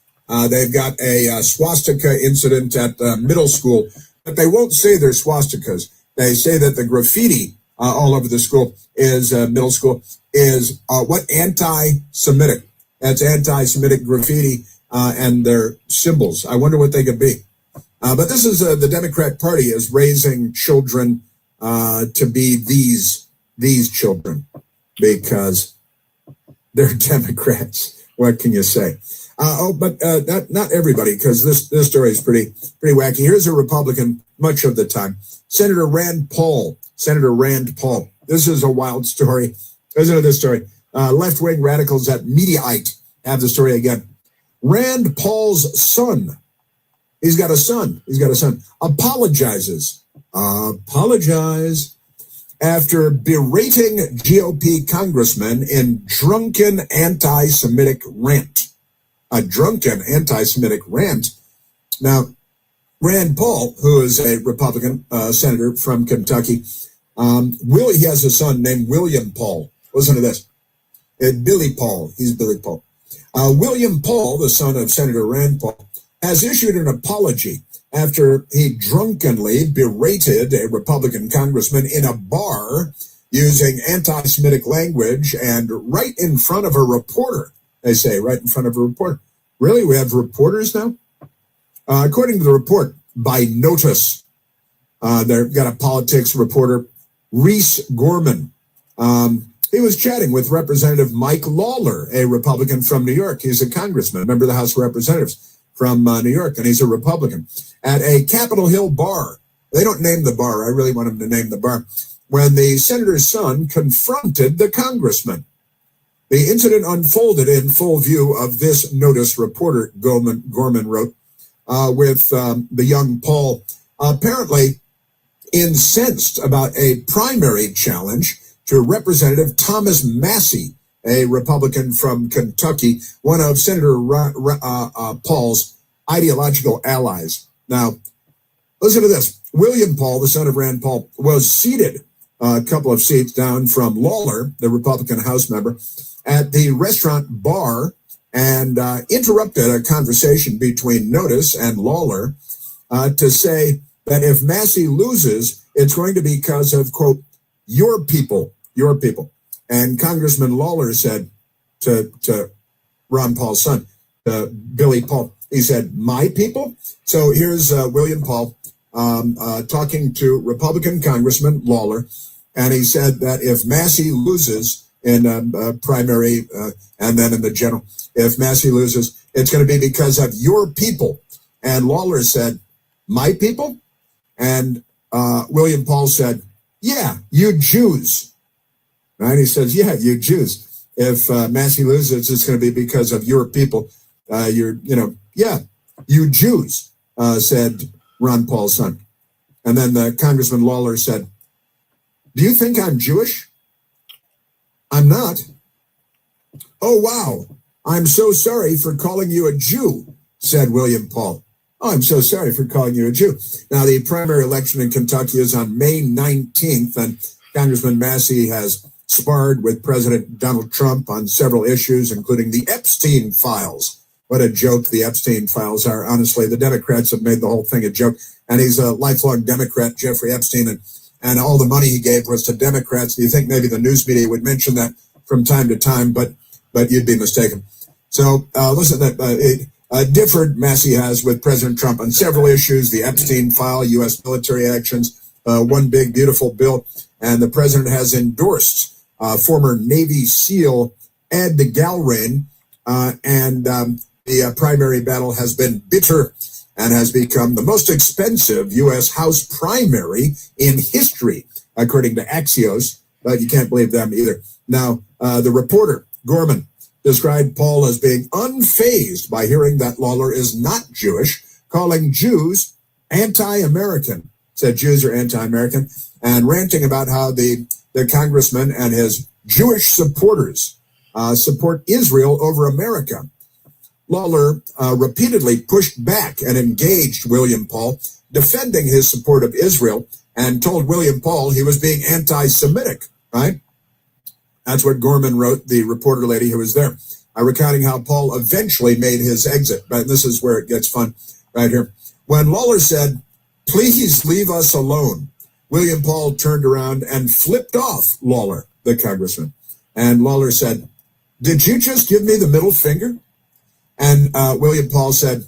S2: they've got a swastika incident at middle school, but they won't say they're swastikas. They say that the graffiti all over the school is middle school is what anti-Semitic. That's anti-Semitic graffiti and their symbols. I wonder what they could be. But this is the Democrat Party is raising children to be these children because they're Democrats. What can you say? But not everybody, because this story is pretty wacky. Here's a Republican much of the time. Senator Rand Paul. This is a wild story. Listen to this story. Left-wing radicals at Mediaite have the story again. Rand Paul's son. He's got a son. Apologizes after berating GOP congressman in drunken anti-Semitic rant. A drunken anti-Semitic rant. Now, Rand Paul, who is a Republican senator from Kentucky, he has a son named William Paul. Listen to this. Billy Paul. He's Billy Paul. William Paul, the son of Senator Rand Paul, has issued an apology after he drunkenly berated a Republican congressman in a bar using anti-Semitic language and right in front of a reporter. They say right in front of a reporter. Really? We have reporters now? According to the report by Notice, they've got a politics reporter, Reese Gorman. He was chatting with Representative Mike Lawler, a Republican from New York. He's a congressman, member of the House of Representatives from New York, and he's a Republican, at a Capitol Hill bar. They don't name the bar. I really want them to name the bar. When the senator's son confronted the congressman. The incident unfolded in full view of this Notice reporter, Gorman wrote, with the young Paul apparently incensed about a primary challenge to Representative Thomas Massey, a Republican from Kentucky, one of Senator Paul's ideological allies. Now, Listen to this. William Paul, the son of Rand Paul, was seated a couple of seats down from Lawler, the Republican House member, at the restaurant bar and interrupted a conversation between Notice and Lawler to say that if Massey loses, it's going to be because of, quote, your people. And Congressman Lawler said to Ron Paul's son, Billy Paul, he said, my people? So here's William Paul talking to Republican Congressman Lawler, and he said that if Massey loses in primary and then in the general, if Massey loses, it's going to be because of your people. And Lawler said, my people? And William Paul said, yeah, you Jews. Right? He says, yeah, you Jews. If Massey loses, it's going to be because of your people. Yeah, you Jews, said Ron Paul's son. And then the Congressman Lawler said, do you think I'm Jewish? I'm not. Oh, wow. I'm so sorry for calling you a Jew, said William Paul. Oh, I'm so sorry for calling you a Jew. Now, the primary election in Kentucky is on May 19th, and Congressman Massey has sparred with President Donald Trump on several issues, including the Epstein files. What a joke the Epstein files are. Honestly, the Democrats have made the whole thing a joke. And he's a lifelong Democrat, Jeffrey Epstein, and all the money he gave was to Democrats. Do you think maybe the news media would mention that from time to time? But you'd be mistaken. So listen, differed Massey has with President Trump on several issues: the Epstein file, U.S. military actions, one big beautiful bill, and the president has endorsed former Navy SEAL Ed Galrain, and the primary battle has been bitter and has become the most expensive U.S. House primary in history, according to Axios, but you can't believe them either. Now, the reporter, Gorman, described Paul as being unfazed by hearing that Lawler is not Jewish, calling Jews anti-American, said Jews are anti-American, and ranting about how the congressman and his Jewish supporters support Israel over America. Lawler repeatedly pushed back and engaged William Paul, defending his support of Israel, and told William Paul he was being anti-Semitic, right? That's what Gorman wrote, the reporter lady who was there, recounting how Paul eventually made his exit. But this is where it gets fun right here. When Lawler said, please leave us alone, William Paul turned around and flipped off Lawler, the congressman. And Lawler said, did you just give me the middle finger? And William Paul said,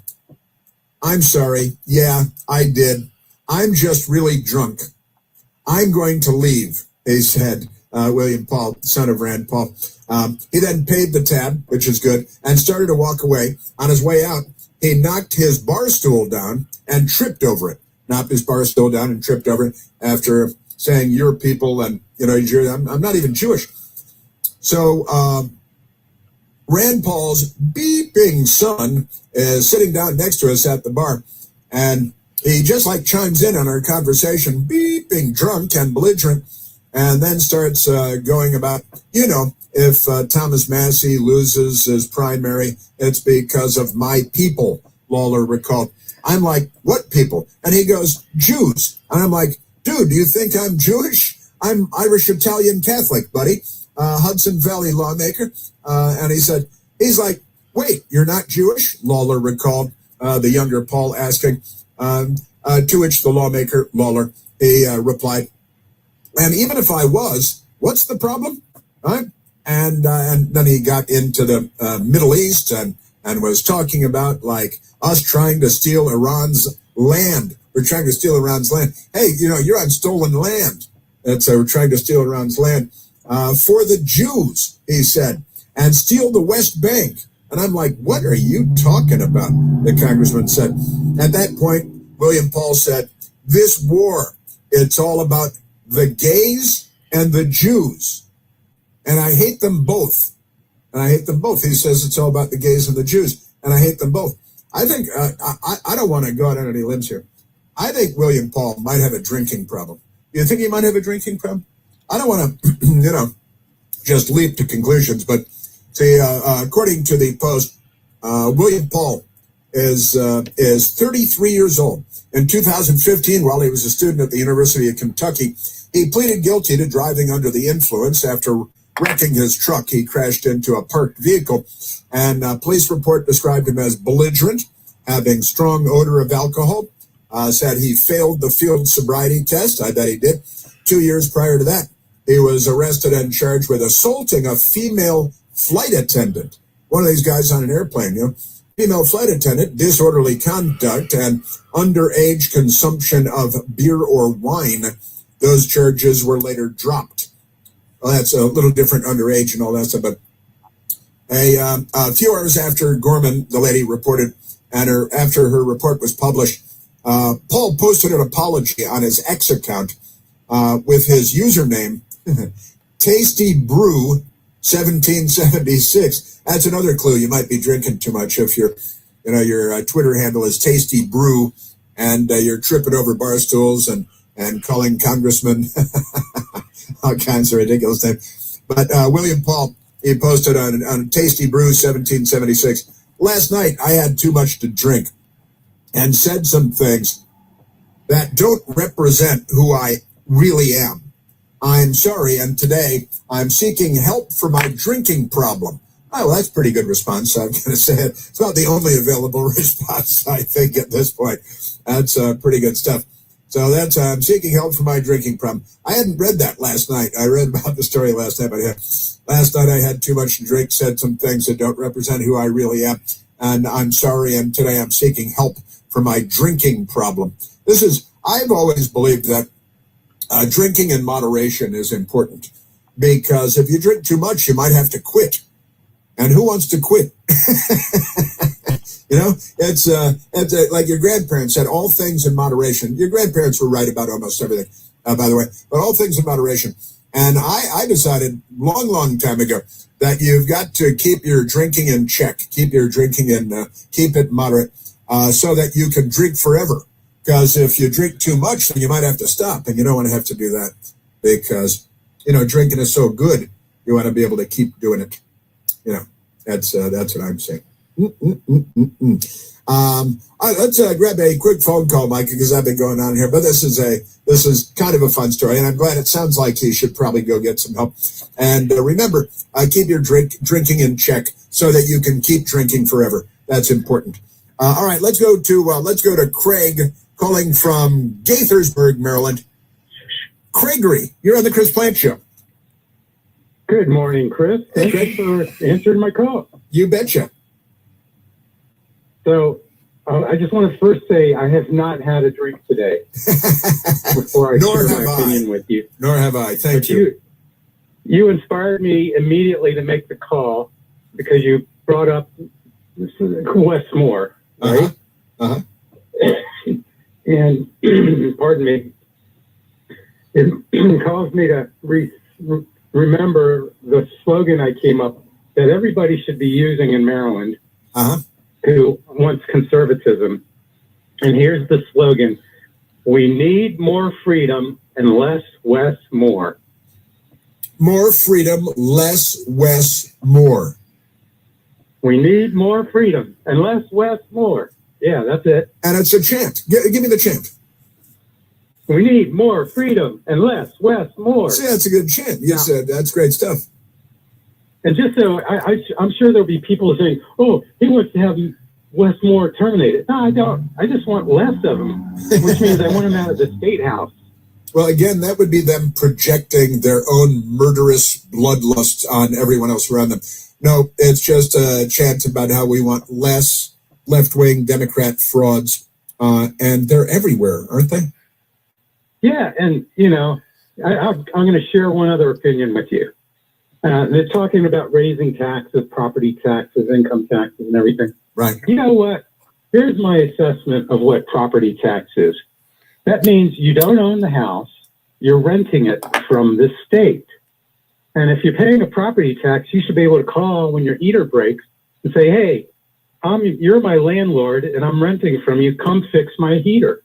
S2: I'm sorry. Yeah, I did. I'm just really drunk. I'm going to leave, he said, William Paul, son of Rand Paul. He then paid the tab, which is good, and started to walk away. On his way out, he knocked his bar stool down and tripped over it. Knocked his bar stool down and tripped over it after saying, your people, and, I'm not even Jewish. So, Rand Paul's beeping son is sitting down next to us at the bar, and he just chimes in on our conversation, beeping, drunk and belligerent, and then starts going about, if Thomas Massey loses his primary, it's because of my people, Lawler recalled. I'm like, what people? And he goes, Jews. And I'm like, dude, do you think I'm Jewish? I'm Irish Italian Catholic, buddy. Hudson Valley lawmaker. And he's like, wait, you're not Jewish? Lawler recalled, the younger Paul asking, to which the lawmaker, Lawler, he replied, and even if I was, what's the problem? Right? And then he got into the Middle East and was talking about us trying to steal Iran's land. We're trying to steal Iran's land. Hey, you're on stolen land. And so we're trying to steal Iran's land for the Jews, he said, and steal the West Bank. And I'm like, what are you talking about? The congressman said. At that point, William Paul said, this war, it's all about the gays and the Jews. And I hate them both. And I hate them both. He says it's all about the gays and the Jews. And I hate them both. I think, I don't want to go out on any limbs here. I think William Paul might have a drinking problem. You think he might have a drinking problem? I don't want to, just leap to conclusions. But see, according to the Post, William Paul is 33 years old. In 2015, while he was a student at the University of Kentucky, he pleaded guilty to driving under the influence after wrecking his truck. He crashed into a parked vehicle, and a police report described him as belligerent, having strong odor of alcohol, said he failed the field sobriety test. I bet he did. 2 years prior to that, he was arrested and charged with assaulting a female flight attendant. One of these guys on an airplane, female flight attendant, disorderly conduct, and underage consumption of beer or wine. Those charges were later dropped. Well, that's a little different, underage and all that stuff. But a few hours after Gorman, the lady, reported, and after her report was published, Paul posted an apology on his X account with his username, Tasty Brew 1776. That's another clue. You might be drinking too much if your Twitter handle is Tasty Brew, and you're tripping over bar stools and calling congressmen all kinds of ridiculous names. But William Paul, he posted on Tasty Brew 1776. Last night, I had too much to drink and said some things that don't represent who I really am. I'm sorry, and today I'm seeking help for my drinking problem. Oh, well, that's a pretty good response. I'm going to say it. It's not the only available response, I think, at this point. That's pretty good stuff. So that's I'm seeking help for my drinking problem. I hadn't read that last night. I read about the story last night, but last night I had too much to drink, said some things that don't represent who I really am, and I'm sorry, and today I'm seeking help for my drinking problem. I've always believed that drinking in moderation is important, because if you drink too much, you might have to quit. And who wants to quit? It's like your grandparents said, all things in moderation. Your grandparents were right about almost everything, by the way, but all things in moderation. And I decided long time ago that you've got to keep your drinking in check, keep your drinking and keep it moderate, so that you can drink forever. Because if you drink too much, then you might have to stop, and you don't want to have to do that, because drinking is so good. You want to be able to keep doing it. That's what I'm saying. Let's grab a quick phone call, Mike, because I've been going on here. But this is kind of a fun story, and I'm glad. It sounds like he should probably go get some help. And remember, keep your drinking in check so that you can keep drinking forever. That's important. All right, let's go to Craig, calling from Gaithersburg, Maryland. Craigery, you're on the Chris Plant Show.
S20: Good morning, Chris. Thanks for answering my call.
S2: You betcha.
S20: So I just want to first say I have not had a drink today before I share my opinion with you.
S2: Nor have I. Thank you.
S20: You inspired me immediately to make the call because you brought up Westmore, right?
S2: Uh-huh.
S20: And pardon me, it caused me to remember the slogan I came up that everybody should be using in Maryland who wants conservatism. And here's the slogan: we need more freedom and less West more.
S2: More freedom, less West more.
S20: We need more freedom and less West more. Yeah, that's it.
S2: And it's a chant. Give me the chant.
S20: We need more freedom and less West more.
S2: See, that's a good chant. You said that's great stuff.
S20: And just so I'm sure there'll be people saying, "Oh, he wants to have Westmore terminated." No, I don't. I just want less of them, which means I want them out of the state house.
S2: Well, again, that would be them projecting their own murderous bloodlust on everyone else around them. No, it's just a chant about how we want less left-wing Democrat frauds, and they're everywhere, aren't they?
S20: Yeah, and I'm going to share one other opinion with you. They're talking about raising taxes, property taxes, income taxes, and everything.
S2: Right.
S20: You know what? Here's my assessment of what property tax is. That means you don't own the house, you're renting it from the state. And if you're paying a property tax, you should be able to call when your heater breaks and say, "Hey, you're my landlord and I'm renting from you. Come fix my heater."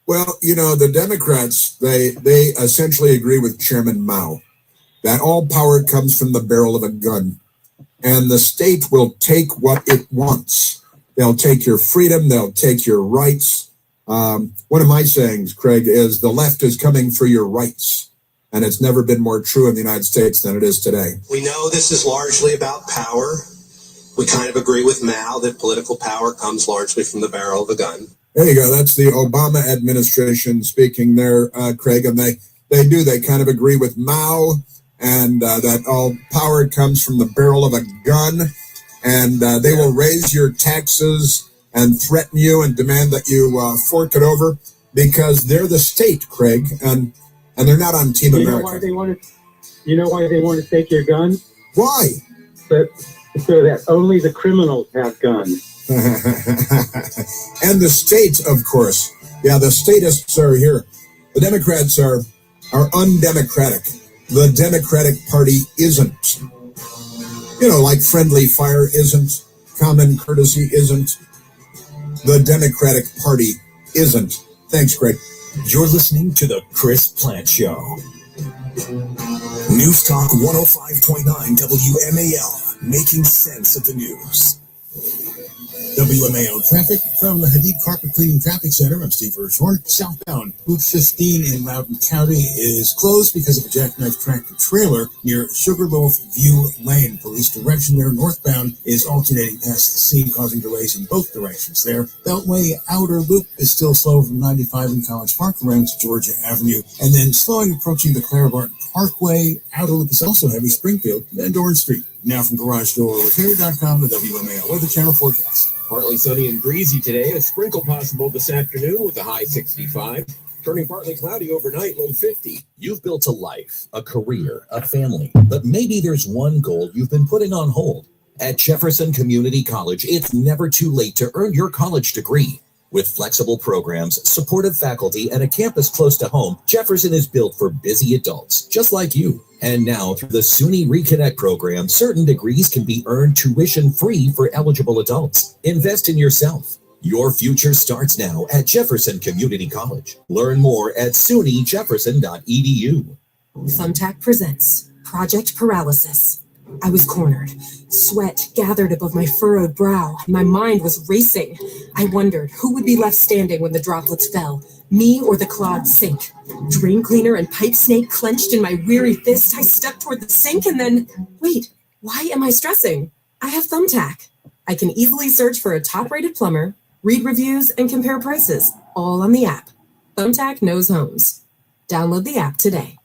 S2: Well, the Democrats, they essentially agree with Chairman Mao that all power comes from the barrel of a gun, and the state will take what it wants. They'll take your freedom. They'll take your rights. One of my sayings, Craig, is the left is coming for your rights. And it's never been more true in the United States than it is today.
S21: We know this is largely about power. We kind of agree with Mao that political power comes largely from the barrel of a gun.
S2: There you go. That's the Obama administration speaking there, Craig. And they kind of agree with Mao, and that all power comes from the barrel of a gun. And they will raise your taxes and threaten you and demand that you fork it over because they're the state, Craig. And they're not on Team America.
S20: You know why they want to take your gun?
S2: Why?
S20: So that only the criminals have guns.
S2: And the states, of course. Yeah, the statists are here. The Democrats are undemocratic. The Democratic Party isn't. You know, like friendly fire isn't. Common courtesy isn't. The Democratic Party isn't. Thanks, Greg.
S8: You're listening to The Chris Plant Show. News Talk 105.9 WMAL, making sense of the news.
S10: WMAL traffic from the Hayaden Carpet Cleaning Traffic Center. I'm Steve Hirschhorn. Southbound Route 15 in Loudoun County is closed because of a jackknife tractor trailer near Sugarloaf View Lane. Police direction there. Northbound is alternating past the scene, causing delays in both directions there. Beltway Outer Loop is still slow from 95 in College Park around to Georgia Avenue, and then slowing approaching the Clara Barton Parkway. Outer Loop is also heavy Springfield and Dorn Street. Now from GarageDoorRepair.com, the WMAL Weather Channel forecast.
S5: Partly sunny and breezy today. A sprinkle possible this afternoon with a high 65. Turning partly cloudy overnight, low 50.
S13: You've built a life, a career, a family, but maybe there's one goal you've been putting on hold. At Jefferson Community College, it's never too late to earn your college degree. With flexible programs, supportive faculty, and a campus close to home, Jefferson is built for busy adults, just like you. And now, through the SUNY Reconnect program, certain degrees can be earned tuition-free for eligible adults. Invest in yourself. Your future starts now at Jefferson Community College. Learn more at sunyjefferson.edu.
S22: Thumbtack presents Project Paralysis. I was cornered. Sweat gathered above my furrowed brow. My mind was racing. I wondered who would be left standing when the droplets fell, me or the clogged sink. Drain cleaner and pipe snake clenched in my weary fist. I stepped toward the sink and then, wait, why am I stressing? I have Thumbtack. I can easily search for a top-rated plumber, read reviews, and compare prices, all on the app. Thumbtack knows homes. Download the app today.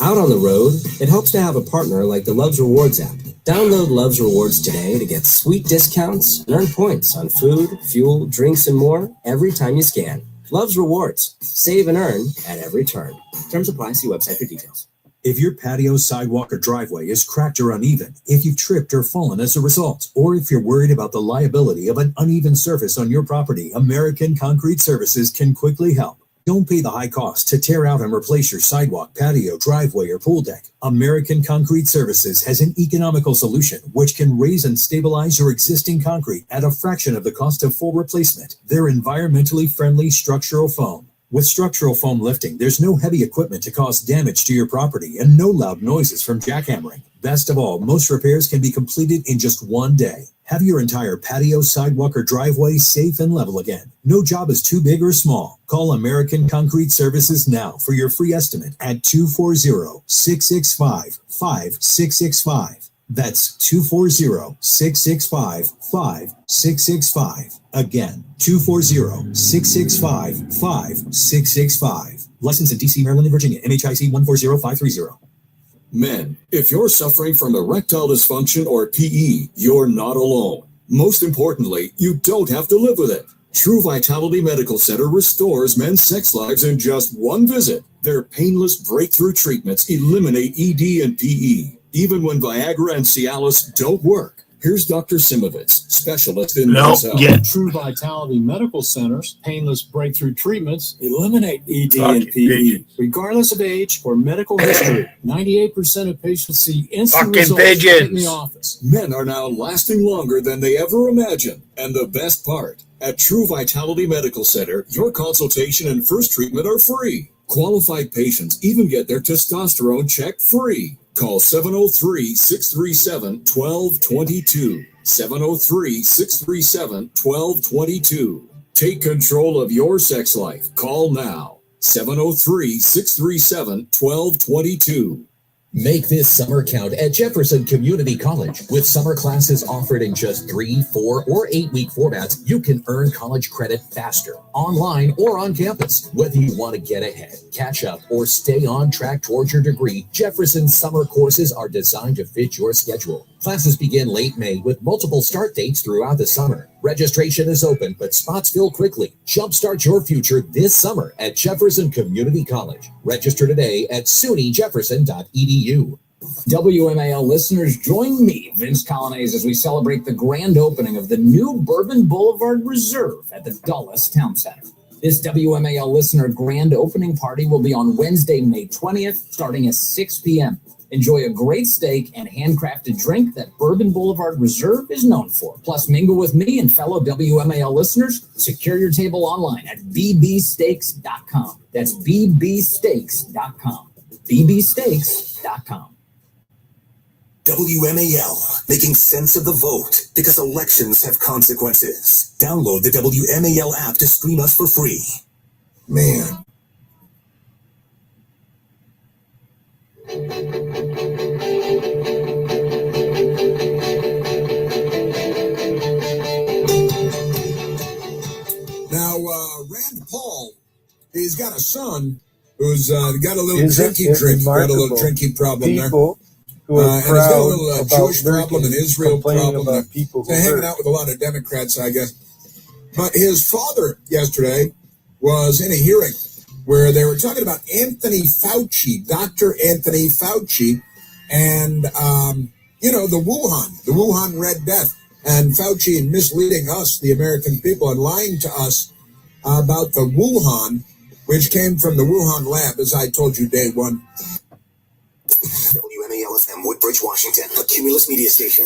S18: Out on the road, it helps to have a partner like the Loves Rewards app. Download Loves Rewards today to get sweet discounts and earn points on food, fuel, drinks, and more every time you scan. Loves Rewards. Save and earn at every turn. Terms apply. See website for details.
S23: If your patio, sidewalk, or driveway is cracked or uneven, if you've tripped or fallen as a result, or if you're worried about the liability of an uneven surface on your property, American Concrete Services can quickly help. Don't pay the high cost to tear out and replace your sidewalk, patio, driveway, or pool deck. American Concrete Services has an economical solution which can raise and stabilize your existing concrete at a fraction of the cost of full replacement. They're environmentally friendly structural foam. With structural foam lifting, there's no heavy equipment to cause damage to your property and no loud noises from jackhammering. Best of all, most repairs can be completed in just one day. Have your entire patio, sidewalk, or driveway safe and level again. No job is too big or small. Call American Concrete Services now for your free estimate at 240-665-5665. That's 240-665-5665. Again, 240-665-5665. Licensed in D.C., Maryland, and Virginia. MHIC 140530.
S17: Men, if you're suffering from erectile dysfunction or PE, you're not alone. Most importantly, you don't have to live with it. True Vitality Medical Center restores men's sex lives in just one visit. Their painless breakthrough treatments eliminate ED and PE, even when Viagra and Cialis don't work. Here's Dr. Simovitz, specialist in men's health.
S19: True Vitality Medical Center's painless breakthrough treatments eliminate ED and PE, regardless of age or medical history. 98% of patients see instant results in the office.
S17: Men are now lasting longer than they ever imagined. And the best part, at True Vitality Medical Center, your consultation and first treatment are free. Qualified patients even get their testosterone checked free. Call 703-637-1222.
S1: 703-637-1222. Take control of your sex life. Call now. 703-637-1222.
S13: Make this summer count at Jefferson Community College. With summer classes offered in just 3, 4, or 8-week formats, you can earn college credit faster, online or on campus. Whether you want to get ahead, catch up, or stay on track towards your degree, Jefferson's summer courses are designed to fit your schedule. Classes begin late May with multiple start dates throughout the summer. Registration is open, but spots fill quickly. Jumpstart your future this summer at Jefferson Community College. Register today at sunyjefferson.edu.
S3: WMAL listeners, join me, Vince Colonnese, as we celebrate the grand opening of the new Bourbon Boulevard Reserve at the Dulles Town Center. This WMAL listener grand opening party will be on Wednesday, May 20th, starting at 6 p.m. Enjoy a great steak and handcrafted drink that Bourbon Boulevard Reserve is known for. Plus, mingle with me and fellow WMAL listeners. Secure your table online at bbsteaks.com. That's bbsteaks.com. bbsteaks.com.
S8: WMAL, making sense of the vote because elections have consequences. Download the WMAL app to stream us for free.
S2: Man. Now, Rand Paul, he's got a son who's got a little drinking problem there.
S4: Who are
S2: and he's got a little
S4: about
S2: Jewish problem, an Israel problem.
S4: about people who
S2: They're hanging
S4: hurt.
S2: out with a lot of Democrats, I guess. But his father yesterday was in a hearing where they were talking about Anthony Fauci, Dr. Anthony Fauci, and, the Wuhan Red Death, and Fauci misleading us, the American people, and lying to us about the Wuhan, which came from the Wuhan lab, as I told you day one.
S8: WMAL-FM, Woodbridge, Washington, a Cumulus media station.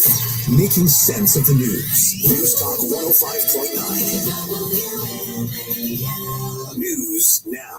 S8: Making sense of the news. News Talk 105.9. News now.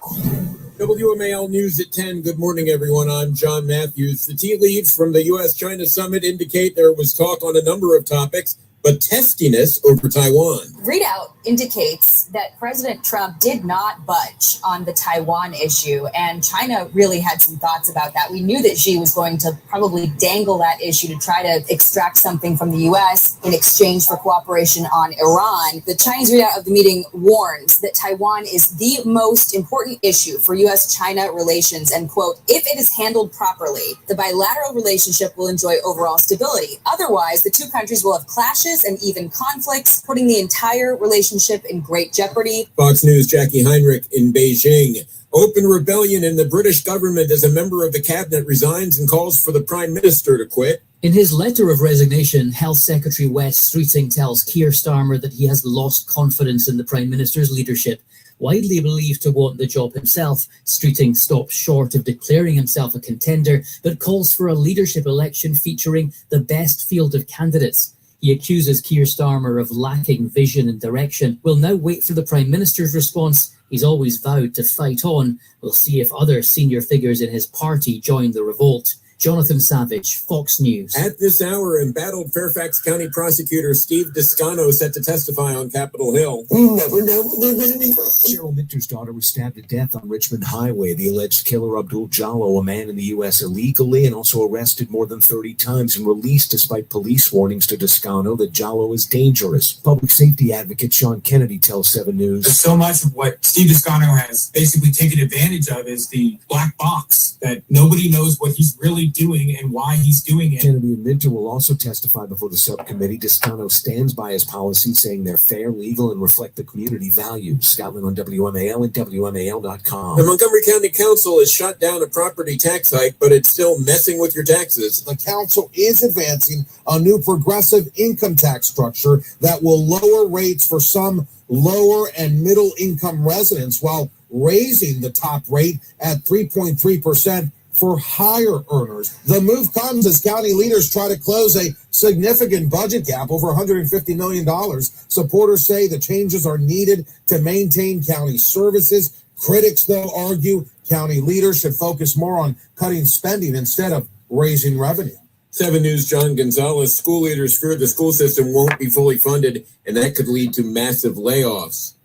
S5: WMAL News at 10. Good morning, everyone. I'm John Matthews. The tea leaves from the U.S.-China summit indicate there was talk on a number of topics, but testiness over Taiwan.
S24: Readout indicates that President Trump did not budge on the Taiwan issue, and China really had some thoughts about that. We knew that Xi was going to probably dangle that issue to try to extract something from the U.S. in exchange for cooperation on Iran. The Chinese readout of the meeting warns that Taiwan is the most important issue for U.S.-China relations, and, quote, if it is handled properly, the bilateral relationship will enjoy overall stability. Otherwise, the two countries will have clashes and even conflicts, putting the entire relationship in great jeopardy.
S5: Fox News' Jackie Heinrich in Beijing. Open rebellion in the British government as a member of the cabinet resigns and calls for the prime minister to quit.
S25: In his letter of resignation, Health Secretary Wes Streeting tells Keir Starmer that he has lost confidence in the prime minister's leadership. Widely believed to want the job himself, Streeting stops short of declaring himself a contender, but calls for a leadership election featuring the best field of candidates. He accuses Keir Starmer of lacking vision and direction. We'll now wait for the Prime Minister's response. He's always vowed to fight on. We'll see if other senior figures in his party join the revolt. Jonathan Savage, Fox News.
S5: At this hour, embattled Fairfax County prosecutor Steve Descano set to testify on Capitol Hill.
S6: We never know when they're going to be. Cheryl Minter's daughter was stabbed to death on Richmond Highway. The alleged killer, Abdul Jallo, a man in the U.S. illegally and also arrested more than 30 times and released despite police warnings to Descano that Jallo is dangerous. Public safety advocate Sean Kennedy tells 7 News.
S26: So much of what Steve Descano has basically taken advantage of is the black box, that nobody knows what he's really doing and why he's doing it.
S6: Kennedy and Minter will also testify before the subcommittee. Descano stands by his policies, saying they're fair, legal, and reflect the community values. Scotland on WMAL and WMAL.com.
S5: The Montgomery County Council has shut down a property tax hike, but it's still messing with your taxes.
S27: The council is advancing a new progressive income tax structure that will lower rates for some lower and middle income residents while raising the top rate at 3.3% for higher earners. The move comes as county leaders try to close a significant budget gap over $150 million. Supporters say the changes are needed to maintain county services. Critics, though, argue county leaders should focus more on cutting spending instead of raising revenue.
S5: 7 News' John Gonzalez. School leaders fear the school system won't be fully funded, and that could lead to massive layoffs.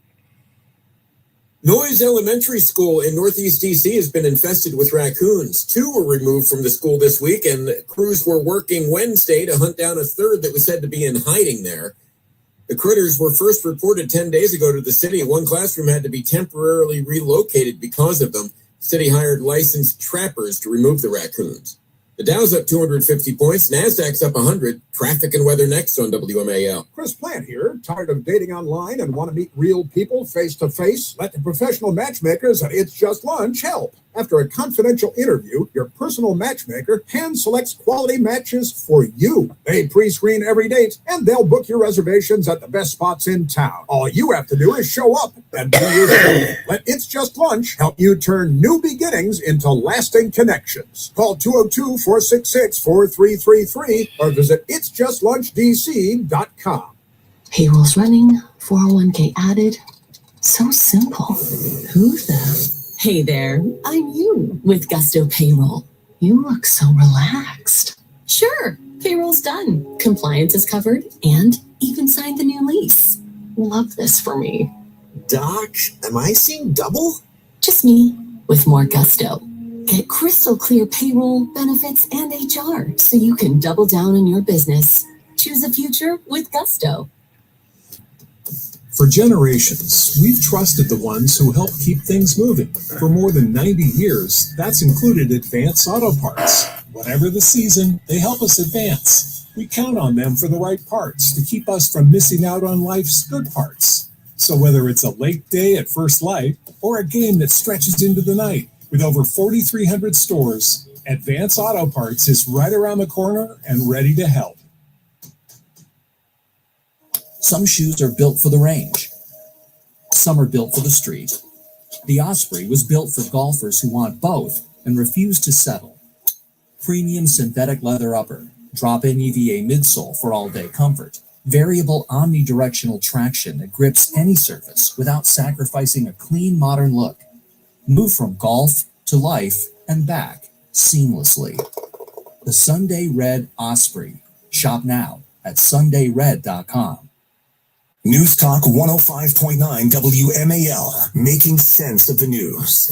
S5: Noyes Elementary School in Northeast D.C. has been infested with raccoons. 2 were removed from the school this week, and crews were working Wednesday to hunt down a third that was said to be in hiding there. The critters were first reported 10 days ago to the city. 1 classroom had to be temporarily relocated because of them. The city hired licensed trappers to remove the raccoons. The Dow's up 250 points. NASDAQ's up 100. Traffic and weather next on WMAL.
S4: Chris Plant here. Tired of dating online and want to meet real people face to face? Let the professional matchmakers at It's Just Lunch help. After a confidential interview, your personal matchmaker hand selects quality matches for you. They pre-screen every date, and they'll book your reservations at the best spots in town. All you have to do is show up and be yourself. Let It's Just Lunch help you turn new beginnings into lasting connections. Call 202-466-4333 or visit itsjustlunchdc.com.
S16: Payroll's running, 401k added. So simple. Who the... Hey there, I'm you with Gusto Payroll. You look so relaxed. Sure, payroll's done. Compliance is covered and even signed the new lease. Love this for me.
S8: Doc, am I seeing double?
S16: Just me with more Gusto. Get crystal clear payroll, benefits, and HR so you can double down on your business. Choose a future with Gusto.
S19: For generations, we've trusted the ones who help keep things moving. For more than 90 years, that's included Advance Auto Parts. Whatever the season, they help us advance. We count on them for the right parts to keep us from missing out on life's good parts. So whether it's a late day at First Light or a game that stretches into the night, with over 4,300 stores, Advance Auto Parts is right around the corner and ready to help.
S23: Some shoes are built for the range. Some are built for the street. The Osprey was built for golfers who want both and refuse to settle. Premium synthetic leather upper, drop-in EVA midsole for all-day comfort, variable omnidirectional traction that grips any surface without sacrificing a clean modern look. Move from golf to life and back seamlessly. The Sunday Red Osprey. Shop now at sundayred.com.
S8: News Talk 105.9 WMAL, making sense of the news.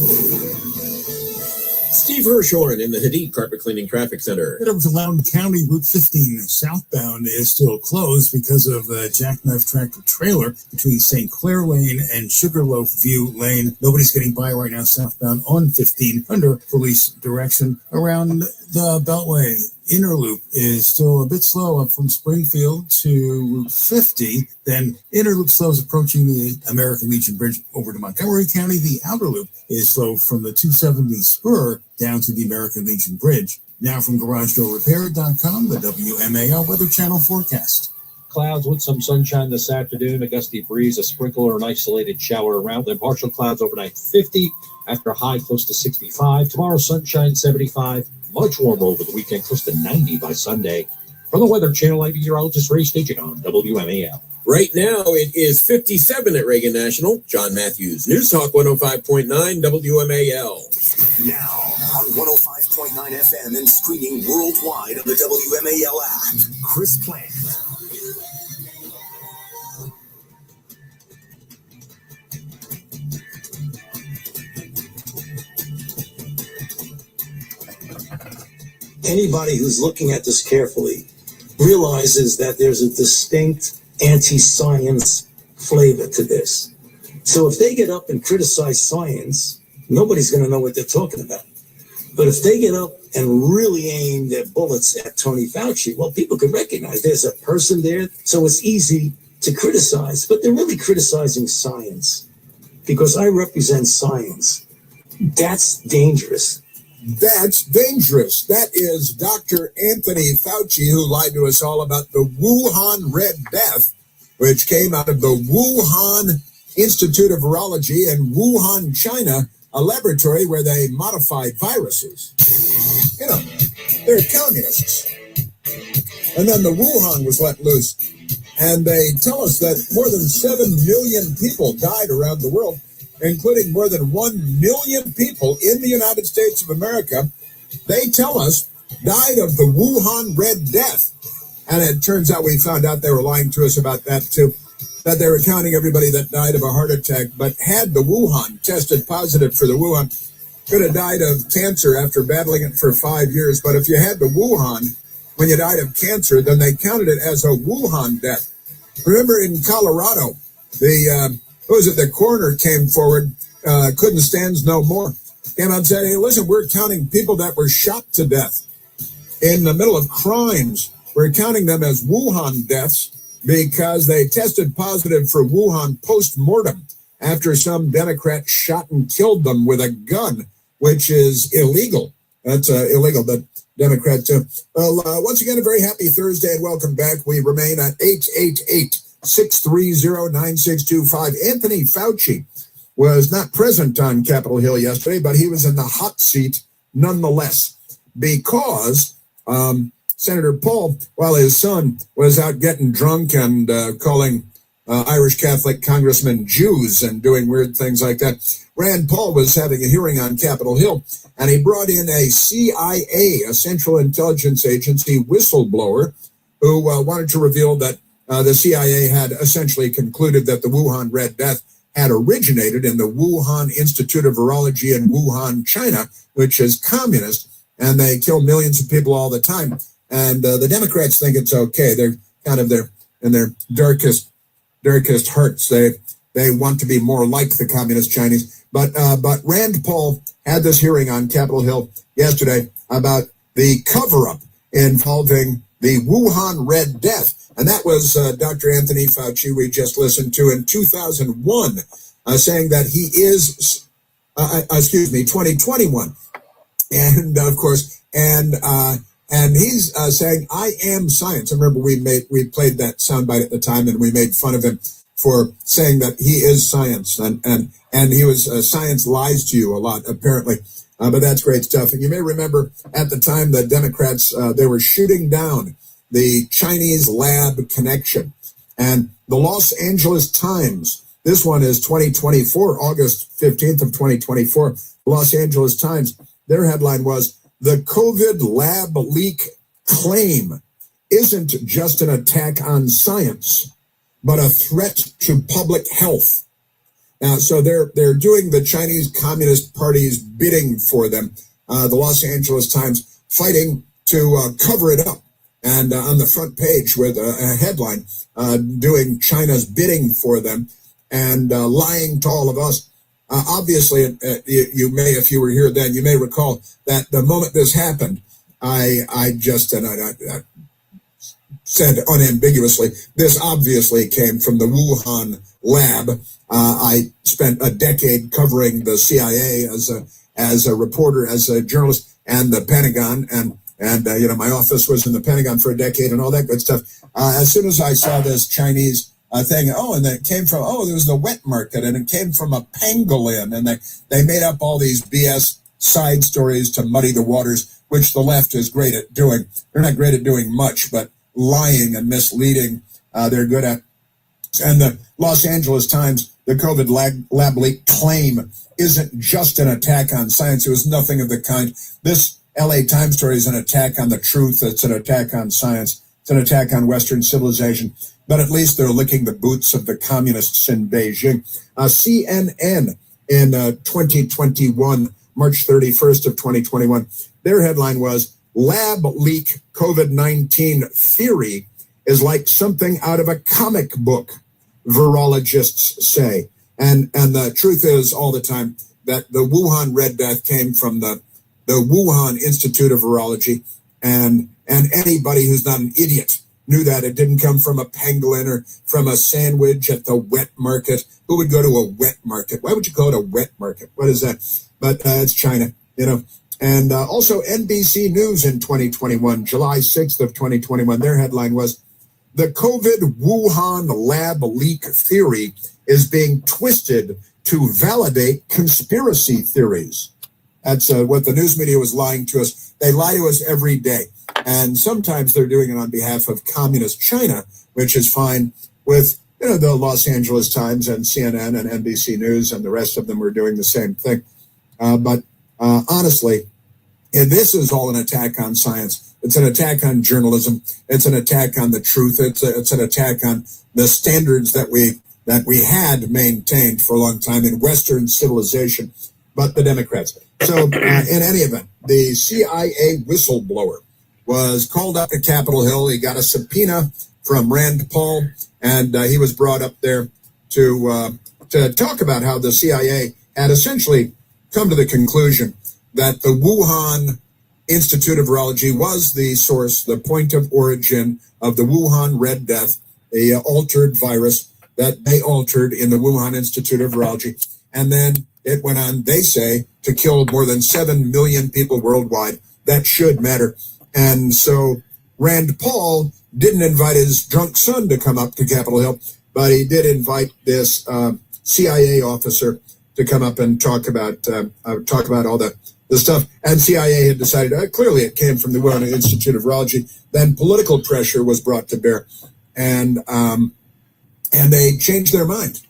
S5: Steve Hirshhorn in the Hadid Carpet Cleaning Traffic Center.
S10: Head over to Loudoun County. Route 15 southbound is still closed because of the jackknife tractor trailer between St. Clair Lane and Sugarloaf View Lane. Nobody's getting by right now southbound on 15 under police direction. Around the Beltway, Inner Loop is still a bit slow up from Springfield to Route 50. Then Inner Loop slows approaching the American Legion Bridge over to Montgomery County. The Outer Loop is slow from the 270 spur down to the American Legion Bridge. Now from GarageDoorRepair.com, the WMAL Weather Channel forecast.
S7: Clouds with some sunshine this afternoon, a gusty breeze, a sprinkle or an isolated shower around, then partial clouds overnight 50, after a high close to 65. Tomorrow, sunshine 75, much warmer over the weekend, close to 90 by Sunday. From the Weather Channel, I'm meteorologist Ray Staging on WMAL.
S5: Right now, it is 57 at Reagan National. John Matthews, News Talk 105.9 WMAL.
S8: Now on 105.9 FM and streaming worldwide on the WMAL app. Chris Plant.
S9: Anybody who's looking at this carefully realizes that there's a distinct anti-science flavor to this. So if they get up and criticize science, nobody's going to know what they're talking about. But if they get up and really aim their bullets at Tony Fauci, well, people can recognize there's a person there, so it's easy to criticize. But they're really criticizing science because I represent science. That's dangerous.
S2: That's dangerous. That is Dr. Anthony Fauci, who lied to us all about the Wuhan Red Death, which came out of the Wuhan Institute of Virology in Wuhan, China, a laboratory where they modified viruses. You know, they're communists. And then the Wuhan was let loose. And they tell us that more than 7 million people died around the world, including more than 1 million people in the United States of America. They tell us died of the Wuhan Red Death. And it turns out we found out they were lying to us about that too, that they were counting everybody that died of a heart attack, but had the Wuhan, tested positive for the Wuhan, could have died of cancer after battling it for 5 years. But if you had the Wuhan when you died of cancer, then they counted it as a Wuhan death. Remember in Colorado, the coroner came forward, couldn't stand no more, came out and said, hey, listen, we're counting people that were shot to death in the middle of crimes. We're counting them as Wuhan deaths because they tested positive for Wuhan post-mortem after some Democrat shot and killed them with a gun, which is illegal. That's illegal, but Democrats do. Well, once again, a very happy Thursday and welcome back. We remain at 888-630-9625. Anthony Fauci was not present on Capitol Hill yesterday, but he was in the hot seat nonetheless because Senator Paul, while his son was out getting drunk and calling Irish Catholic congressmen Jews and doing weird things like that, Rand Paul was having a hearing on Capitol Hill, and he brought in a CIA, a Central Intelligence Agency whistleblower, who wanted to reveal that the CIA had essentially concluded that the Wuhan Red Death had originated in the Wuhan Institute of Virology in Wuhan, China, which is communist, and they kill millions of people all the time. And the Democrats think it's okay. They're kind of in their darkest hearts. They want to be more like the communist Chinese. But Rand Paul had this hearing on Capitol Hill yesterday about the cover-up involving the Wuhan Red Death. And that was Dr. Anthony Fauci we just listened to in 2001, saying that he is, 2021. And of course, and he's saying, I am science. I remember we played that soundbite at the time, and we made fun of him for saying that he is science, and he was science lies to you a lot, apparently. But that's great stuff. And you may remember at the time the Democrats, they were shooting down the Chinese lab connection. And the Los Angeles Times, this one is 2024, August 15th of 2024, Los Angeles Times, their headline was, the COVID lab leak claim isn't just an attack on science, but a threat to public health. Now, so they're doing the Chinese Communist Party's bidding for them. The Los Angeles Times fighting to cover it up. And on the front page with a headline, doing China's bidding for them and lying to all of us. Obviously, you may, if you were here then, you may recall that the moment this happened, I said unambiguously, this obviously came from the Wuhan lab. I spent a decade covering the CIA as a reporter, as a journalist, and the Pentagon, and my office was in the Pentagon for a decade and all that good stuff. As soon as I saw this Chinese thing, and then it came from, there was the wet market, and it came from a pangolin, and they made up all these BS side stories to muddy the waters, which the left is great at doing. They're not great at doing much, but lying and misleading, they're good at. And the Los Angeles Times, the COVID lab leak claim isn't just an attack on science. It was nothing of the kind. This LA Times story is an attack on the truth. It's an attack on science. It's an attack on Western civilization. But at least they're licking the boots of the communists in Beijing. CNN in 2021, March 31st of 2021, their headline was, lab leak COVID-19 theory is like something out of a comic book, virologists say. And the truth is all the time that the Wuhan Red Death came from the Wuhan Institute of Virology, and anybody who's not an idiot knew that it didn't come from a pangolin or from a sandwich at the wet market. Who would go to a wet market? Why would you call it a wet market? What is that? But it's China, And also NBC News in 2021, July 6th of 2021, their headline was, the COVID Wuhan lab leak theory is being twisted to validate conspiracy theories. That's what the news media was lying to us. They lie to us every day. And sometimes they're doing it on behalf of communist China, which is fine with, the Los Angeles Times and CNN and NBC News and the rest of them are doing the same thing. But honestly, And this is all an attack on science. It's an attack on journalism. It's an attack on the truth. It's an attack on the standards that we had maintained for a long time in Western civilization, but the Democrats. So in any event, the CIA whistleblower was called up to Capitol Hill. He got a subpoena from Rand Paul, and he was brought up there to talk about how the CIA had essentially come to the conclusion that the Wuhan Institute of Virology was the source, the point of origin of the Wuhan Red Death, a altered virus that they altered in the Wuhan Institute of Virology. And then it went on, they say, to kill more than 7 million people worldwide. That should matter. And so Rand Paul didn't invite his drunk son to come up to Capitol Hill, but he did invite this CIA officer to come up and talk about all the stuff. And CIA had decided, clearly it came from the Wuhan Institute of Virology. Then political pressure was brought to bear, and they changed their mind.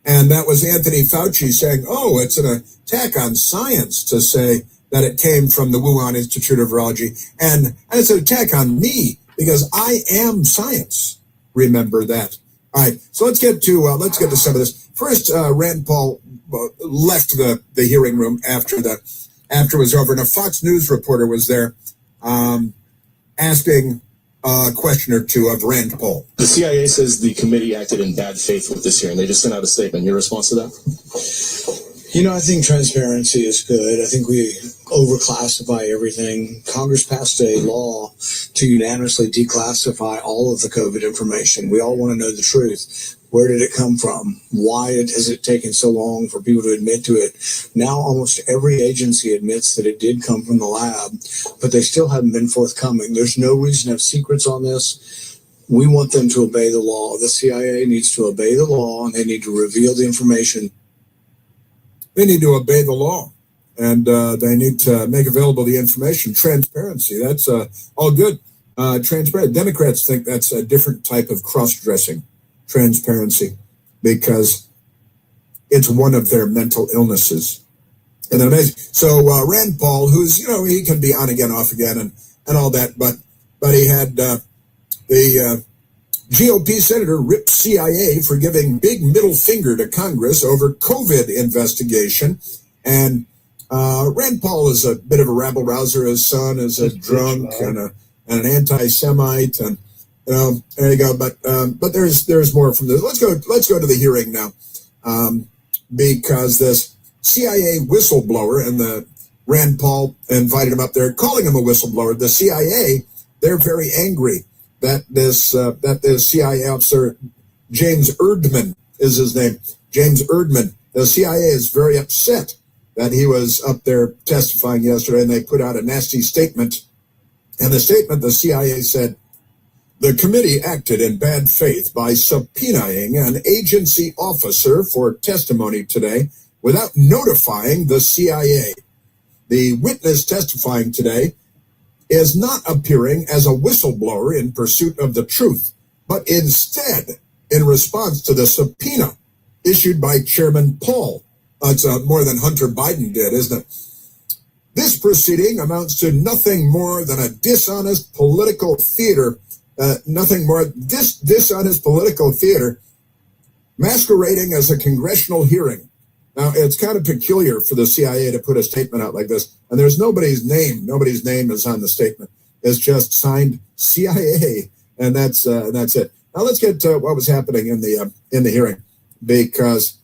S2: And that was Anthony Fauci saying, oh, it's an attack on science to say that it came from the Wuhan Institute of Virology. And it's an attack on me because I am science. Remember that. All right, so let's get to some of this. First, Rand Paul left the hearing room after it was over, and a Fox News reporter was there asking a question or two of Rand Paul.
S11: The CIA says the committee acted in bad faith with this hearing. They just sent out a statement. Your response to that?
S12: You know, I think transparency is good. I think we overclassify everything. Congress passed a law to unanimously declassify all of the COVID information. We all want to know the truth. Where did it come from? Why has it taken so long for people to admit to it? Now almost every agency admits that it did come from the lab, but they still haven't been forthcoming. There's no reason to have secrets on this. We want them to obey the law. The CIA needs to obey the law, and they need to reveal the information.
S2: They need to obey the law, and they need to make available the information. Transparency, that's all good. Transparent. Democrats think that's a different type of cross-dressing. Transparency, because it's one of their mental illnesses. And they're amazing. So Rand Paul, who's, he can be on again, off again, and all that, but he had the GOP senator ripped CIA for giving big middle finger to Congress over COVID investigation. And Rand Paul is a bit of a rabble-rouser. His son is a drunk and an anti-Semite, and there you go. But there's more from this. Let's go to the hearing now, because this CIA whistleblower, and the Rand Paul invited him up there, calling him a whistleblower. The CIA, they're very angry that this CIA officer, James Erdman is his name. James Erdman. The CIA is very upset that he was up there testifying yesterday, and they put out a nasty statement. And the statement, the CIA said, the committee acted in bad faith by subpoenaing an agency officer for testimony today without notifying the CIA. The witness testifying today is not appearing as a whistleblower in pursuit of the truth, but instead in response to the subpoena issued by Chairman Paul. It's more than Hunter Biden did, isn't it? This proceeding amounts to nothing more than a dishonest political theater. Dishonest political theater masquerading as a congressional hearing. Now, it's kind of peculiar for the CIA to put a statement out like this, and there's nobody's name. Nobody's name is on the statement. It's just signed CIA, and that's it. Now, let's get to what was happening in the hearing, because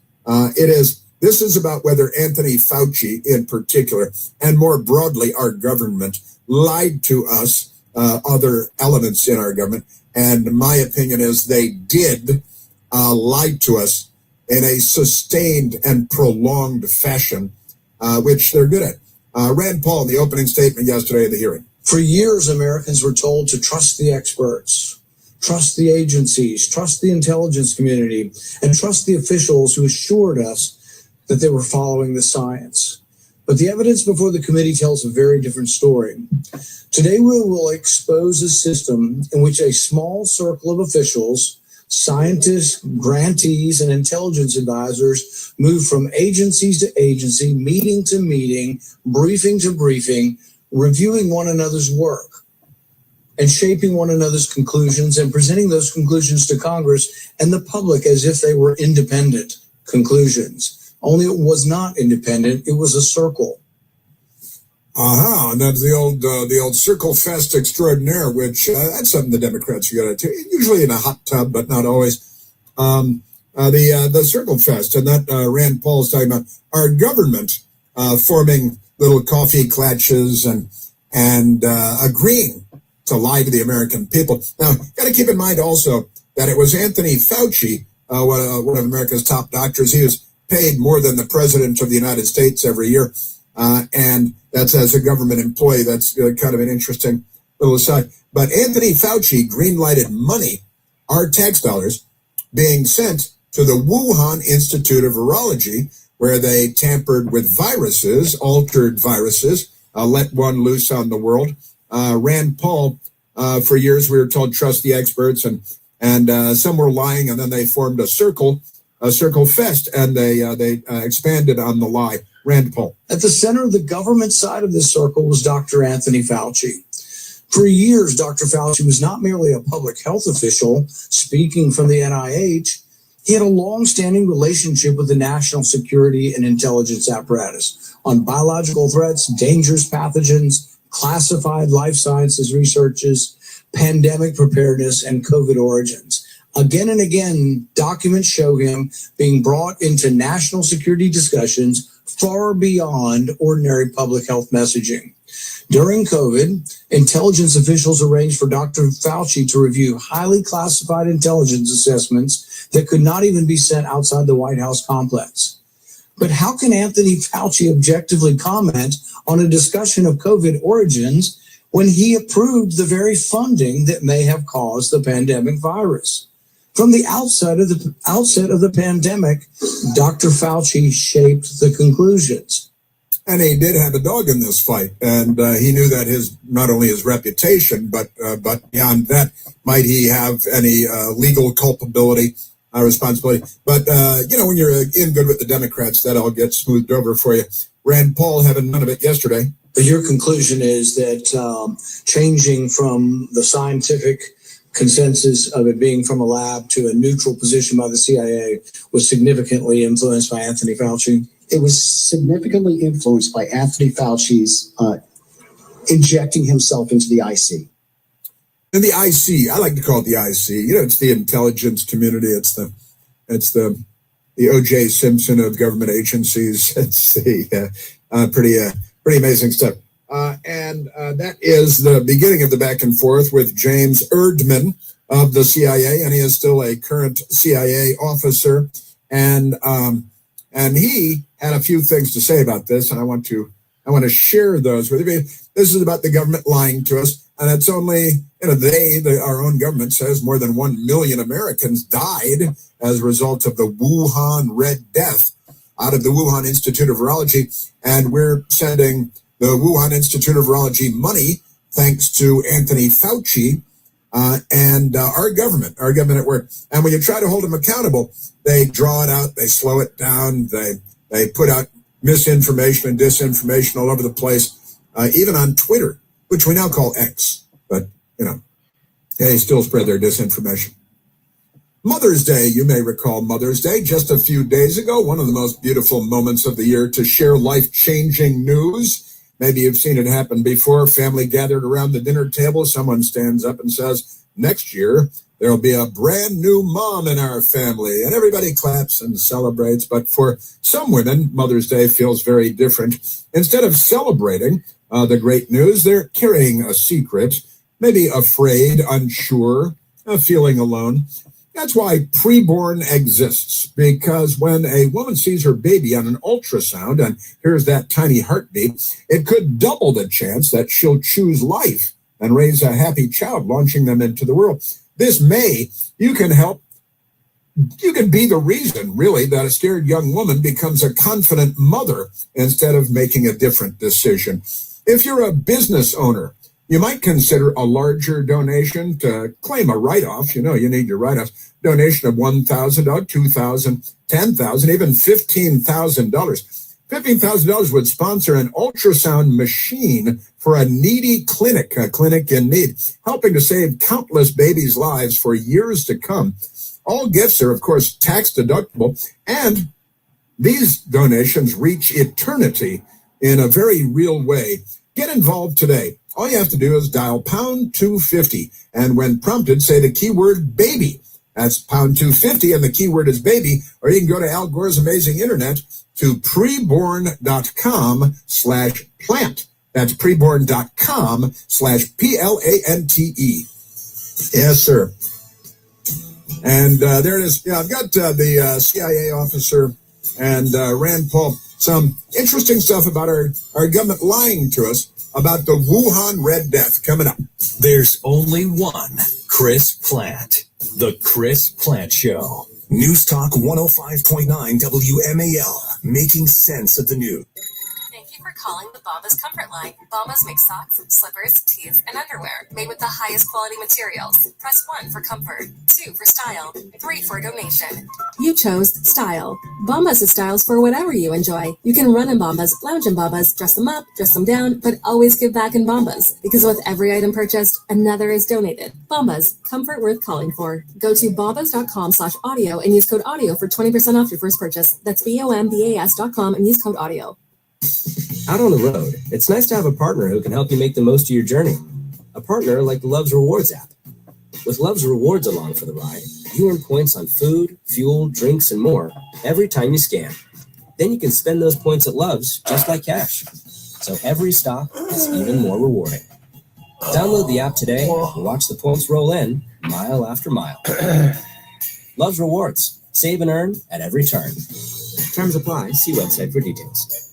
S2: this is about whether Anthony Fauci, in particular, and more broadly our government, lied to us. Other elements in our government, and my opinion is they did lie to us in a sustained and prolonged fashion, which they're good at. Rand Paul in the opening statement yesterday at the hearing.
S12: For years, Americans were told to trust the experts, trust the agencies, trust the intelligence community, and trust the officials who assured us that they were following the science. But the evidence before the committee tells a very different story. Today, we will expose a system in which a small circle of officials, scientists, grantees, and intelligence advisors move from agencies to agency, meeting to meeting, briefing to briefing, reviewing one another's work and shaping one another's conclusions and presenting those conclusions to Congress and the public as if they were independent conclusions. Only it was not independent. It was a circle.
S2: And that's the old circle fest extraordinaire, which that's something the Democrats got to do, usually in a hot tub, but not always. The circle fest, and that Rand Paul's talking about our government forming little coffee clutches and agreeing to lie to the American people. Now, got to keep in mind also that it was Anthony Fauci, one of America's top doctors. He was paid more than the president of the United States every year. And that's as a government employee. That's kind of an interesting little aside. But Anthony Fauci green-lighted money, our tax dollars, being sent to the Wuhan Institute of Virology, where they tampered with viruses, altered viruses, let one loose on the world. Rand Paul, for years we were told trust the experts, and some were lying, and then they formed a circle fest, and they expanded on the lie. Rand Paul.
S12: At the center of the government side of this circle was Dr. Anthony Fauci. For years, Dr. Fauci was not merely a public health official speaking from the NIH. He had a long-standing relationship with the national security and intelligence apparatus on biological threats, dangerous pathogens, classified life sciences researches, pandemic preparedness, and COVID origins. Again and again, documents show him being brought into national security discussions far beyond ordinary public health messaging. During COVID, intelligence officials arranged for Dr. Fauci to review highly classified intelligence assessments that could not even be sent outside the White House complex. But how can Anthony Fauci objectively comment on a discussion of COVID origins when he approved the very funding that may have caused the pandemic virus? From the outset of the pandemic, Dr. Fauci shaped the conclusions.
S2: And he did have a dog in this fight, and he knew that not only his reputation, but beyond that, might he have any legal culpability, responsibility. But when you're in good with the Democrats, that all gets smoothed over for you. Rand Paul having none of it yesterday.
S12: But your conclusion is that changing from the scientific consensus of it being from a lab to a neutral position by the CIA was significantly influenced by Anthony Fauci?
S14: It was significantly influenced by Anthony Fauci's injecting himself into the IC.
S2: And the IC, I like to call it the IC. It's the intelligence community. It's the O.J. Simpson of government agencies. It's the pretty amazing stuff. And that is the beginning of the back and forth with James Erdman of the CIA, and he is still a current CIA officer. And he had a few things to say about this, and I want to share those with you. This is about the government lying to us, and it's only our own government says more than 1 million Americans died as a result of the Wuhan Red Death out of the Wuhan Institute of Virology, and we're sending the Wuhan Institute of Virology money thanks to Anthony Fauci and our government at work. And when you try to hold them accountable, they draw it out, they slow it down, they put out misinformation and disinformation all over the place, even on Twitter, which we now call X. But, they still spread their disinformation. Mother's Day, you may recall Mother's Day, just a few days ago, one of the most beautiful moments of the year to share life-changing news. Maybe you've seen it happen before. Family gathered around the dinner table. Someone stands up and says, next year, there'll be a brand new mom in our family. And everybody claps and celebrates. But for some women, Mother's Day feels very different. Instead of celebrating the great news, they're carrying a secret, maybe afraid, unsure, feeling alone. That's why preborn exists, because when a woman sees her baby on an ultrasound and hears that tiny heartbeat, it could double the chance that she'll choose life and raise a happy child, launching them into the world. This May, you can be the reason, really, that a scared young woman becomes a confident mother instead of making a different decision. If you're a business owner, you might consider a larger donation to claim a write-off. You need your write-off. Donation of $1,000, $2,000, $10,000, even $15,000. $15,000 would sponsor an ultrasound machine for for a needy clinic, a clinic in need, helping to save countless babies' lives for years to come. All gifts are, of course, tax deductible, and these donations reach eternity in a very real way. Get involved today. All you have to do is dial pound 250, and when prompted, say the keyword baby. That's pound 250, and the keyword is baby, or you can go to Al Gore's amazing internet to preborn.com/plant. That's preborn.com/PLANTE. Yes, sir. And there it is. Yeah, I've got the CIA officer and Rand Paul. Some interesting stuff about our government lying to us about the Wuhan Red Death coming up.
S8: There's only one Chris Plant. The Chris Plant Show. News Talk 105.9 WMAL. Making sense of the news.
S1: Thank you for calling the Bombas Comfort Line. Bombas makes socks, slippers, tees, and underwear made with the highest quality materials. Press 1 for comfort, 2 for style, 3 for donation.
S15: You chose style. Bombas is styles for whatever you enjoy. You can run in Bombas, lounge in Bombas, dress them up, dress them down, but always give back in Bombas. Because with every item purchased, another is donated. Bombas, comfort worth calling for. Go to bombas.com/audio and use code audio for 20% off your first purchase. That's BOMBAS.com and use code audio.
S17: Out on the road, it's nice to have a partner who can help you make the most of your journey. A partner like the Love's Rewards app. With Love's Rewards along for the ride, you earn points on food, fuel, drinks, and more every time you scan. Then you can spend those points at Love's just like cash. So every stop is even more rewarding. Download the app today and watch the points roll in mile after mile. Love's Rewards. Save and earn at every turn. Terms apply. See website for details.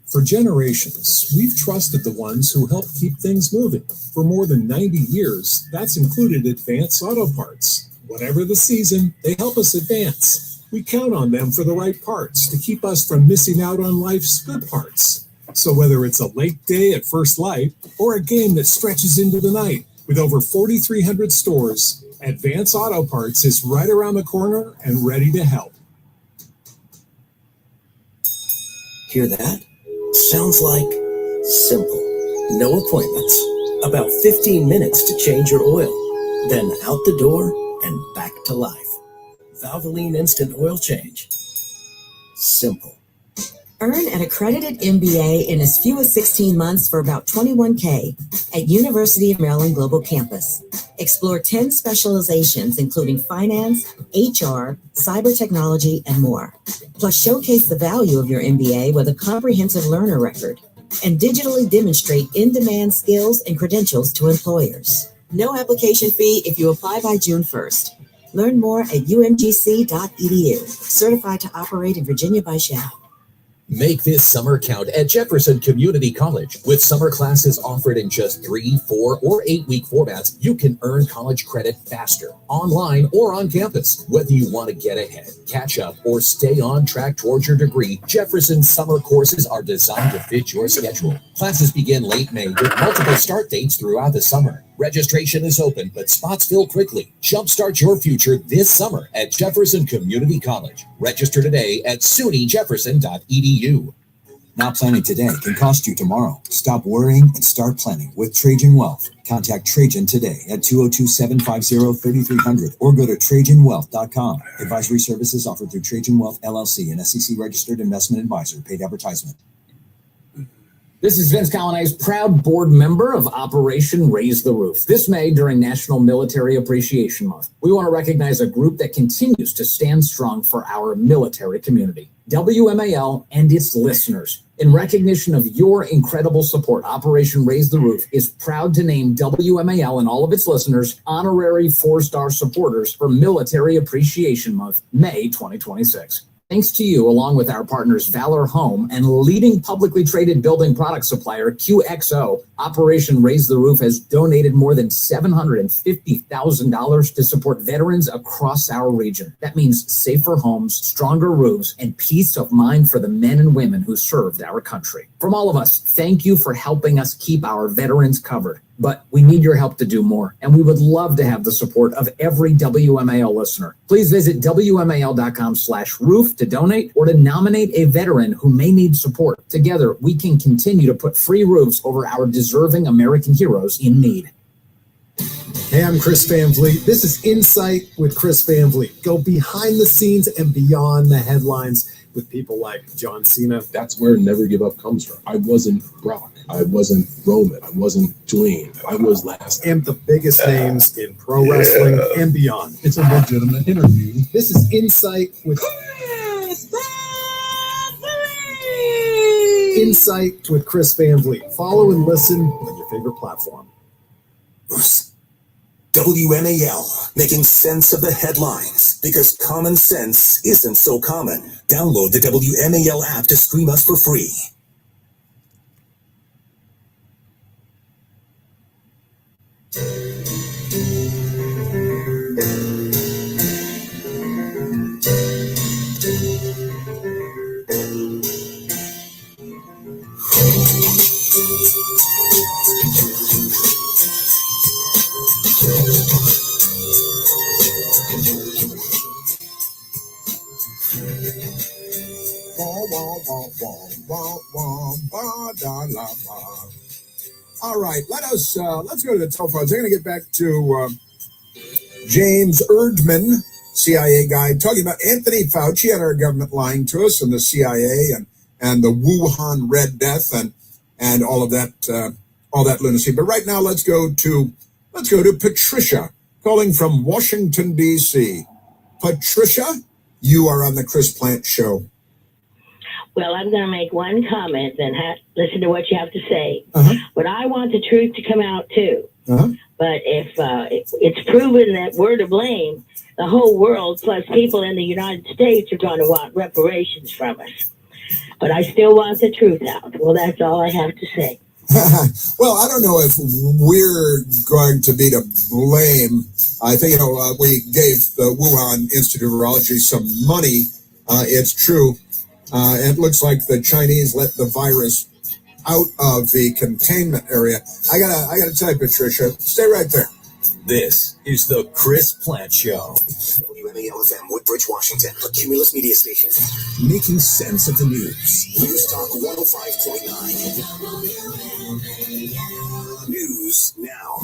S19: For generations, we've trusted the ones who help keep things moving. For more than 90 years, that's included Advance Auto Parts. Whatever the season, they help us advance. We count on them for the right parts to keep us from missing out on life's good parts. So whether it's a late day at first light or a game that stretches into the night, with over 4,300 stores, Advance Auto Parts is right around the corner and ready to help.
S18: Hear that? Sounds like simple. No appointments. About 15 minutes to change your oil. Then out the door and back to life. Valvoline Instant Oil Change. Simple.
S16: Earn an accredited MBA in as few as 16 months for about $21K at University of Maryland Global Campus. Explore 10 specializations, including finance, HR, cyber technology, and more. Plus, showcase the value of your MBA with a comprehensive learner record and digitally demonstrate in-demand skills and credentials to employers. No application fee if you apply by June 1st. Learn more at umgc.edu. Certified to operate in Virginia by Shell.
S13: Make this summer count at Jefferson Community College. With summer classes offered in just 3, 4, or 8-week formats, you can earn college credit faster, online or on campus. Whether you want to get ahead, catch up, or stay on track towards your degree, Jefferson's summer courses are designed to fit your schedule. Classes begin late May with multiple start dates throughout the summer. Registration is open, but spots fill quickly. Jumpstart your future this summer at Jefferson Community College. Register today at sunyjefferson.edu.
S20: Not planning today can cost you tomorrow. Stop worrying and start planning with Trajan Wealth. Contact Trajan today at 202-750-3300 or go to TrajanWealth.com. Advisory services offered through Trajan Wealth, LLC, an SEC registered investment advisor. Paid advertisement.
S3: This is Vince Colonnese, proud board member of Operation Raise the Roof. This May, during National Military Appreciation Month, we want to recognize a group that continues to stand strong for our military community, WMAL and its listeners. In recognition of your incredible support, Operation Raise the Roof is proud to name WMAL and all of its listeners honorary 4-star supporters for Military Appreciation Month, May 2026. Thanks to you, along with our partners Valor Home and leading publicly traded building product supplier QXO, Operation Raise the Roof has donated more than $750,000 to support veterans across our region. That means safer homes, stronger roofs, and peace of mind for the men and women who served our country. From all of us, thank you for helping us keep our veterans covered. But we need your help to do more, and we would love to have the support of every WMAL listener. Please visit WMAL.com/roof to donate or to nominate a veteran who may need support. Together, we can continue to put free roofs over our deserving American heroes in need.
S6: Hey, I'm Chris Van Vliet. This is Insight with Chris Van Vliet. Go behind the scenes and beyond the headlines with people like John Cena.
S21: That's where Never Give Up comes from. I wasn't Brock. I wasn't Roman. I wasn't Dwayne. I was last.
S6: And the biggest names in pro wrestling and beyond.
S21: It's a legitimate interview.
S6: This is Insight with Insight with Chris Van Vliet. Follow and listen on your favorite platform.
S8: WMAL, making sense of the headlines, because common sense isn't so common. Download the WMAL app to stream us for free.
S2: All right, let's go to the telephones. I'm going to get back to James Erdman, CIA guy, talking about Anthony Fauci and our government lying to us, and the CIA and the Wuhan Red Death and all of that lunacy. But right now, let's go to Patricia calling from Washington D.C. Patricia, you are on the Chris Plant Show.
S22: Well, I'm going to make one comment, then listen to what you have to say. But I want the truth to come out, too. But if it's proven that we're to blame, the whole world, plus people in the United States, are going to want reparations from us. But I still want the truth out. Well, that's all I have to say.
S2: Well, I don't know if we're going to be to blame. I think, we gave the Wuhan Institute of Virology some money. It's true. It looks like the Chinese let the virus out of the containment area. I gotta tell you, Patricia, stay right there.
S8: This is the Chris Plant Show. WMAL-FM, Woodbridge, Washington, a Cumulus media station. Making sense of the news. News Talk 105.9. News now.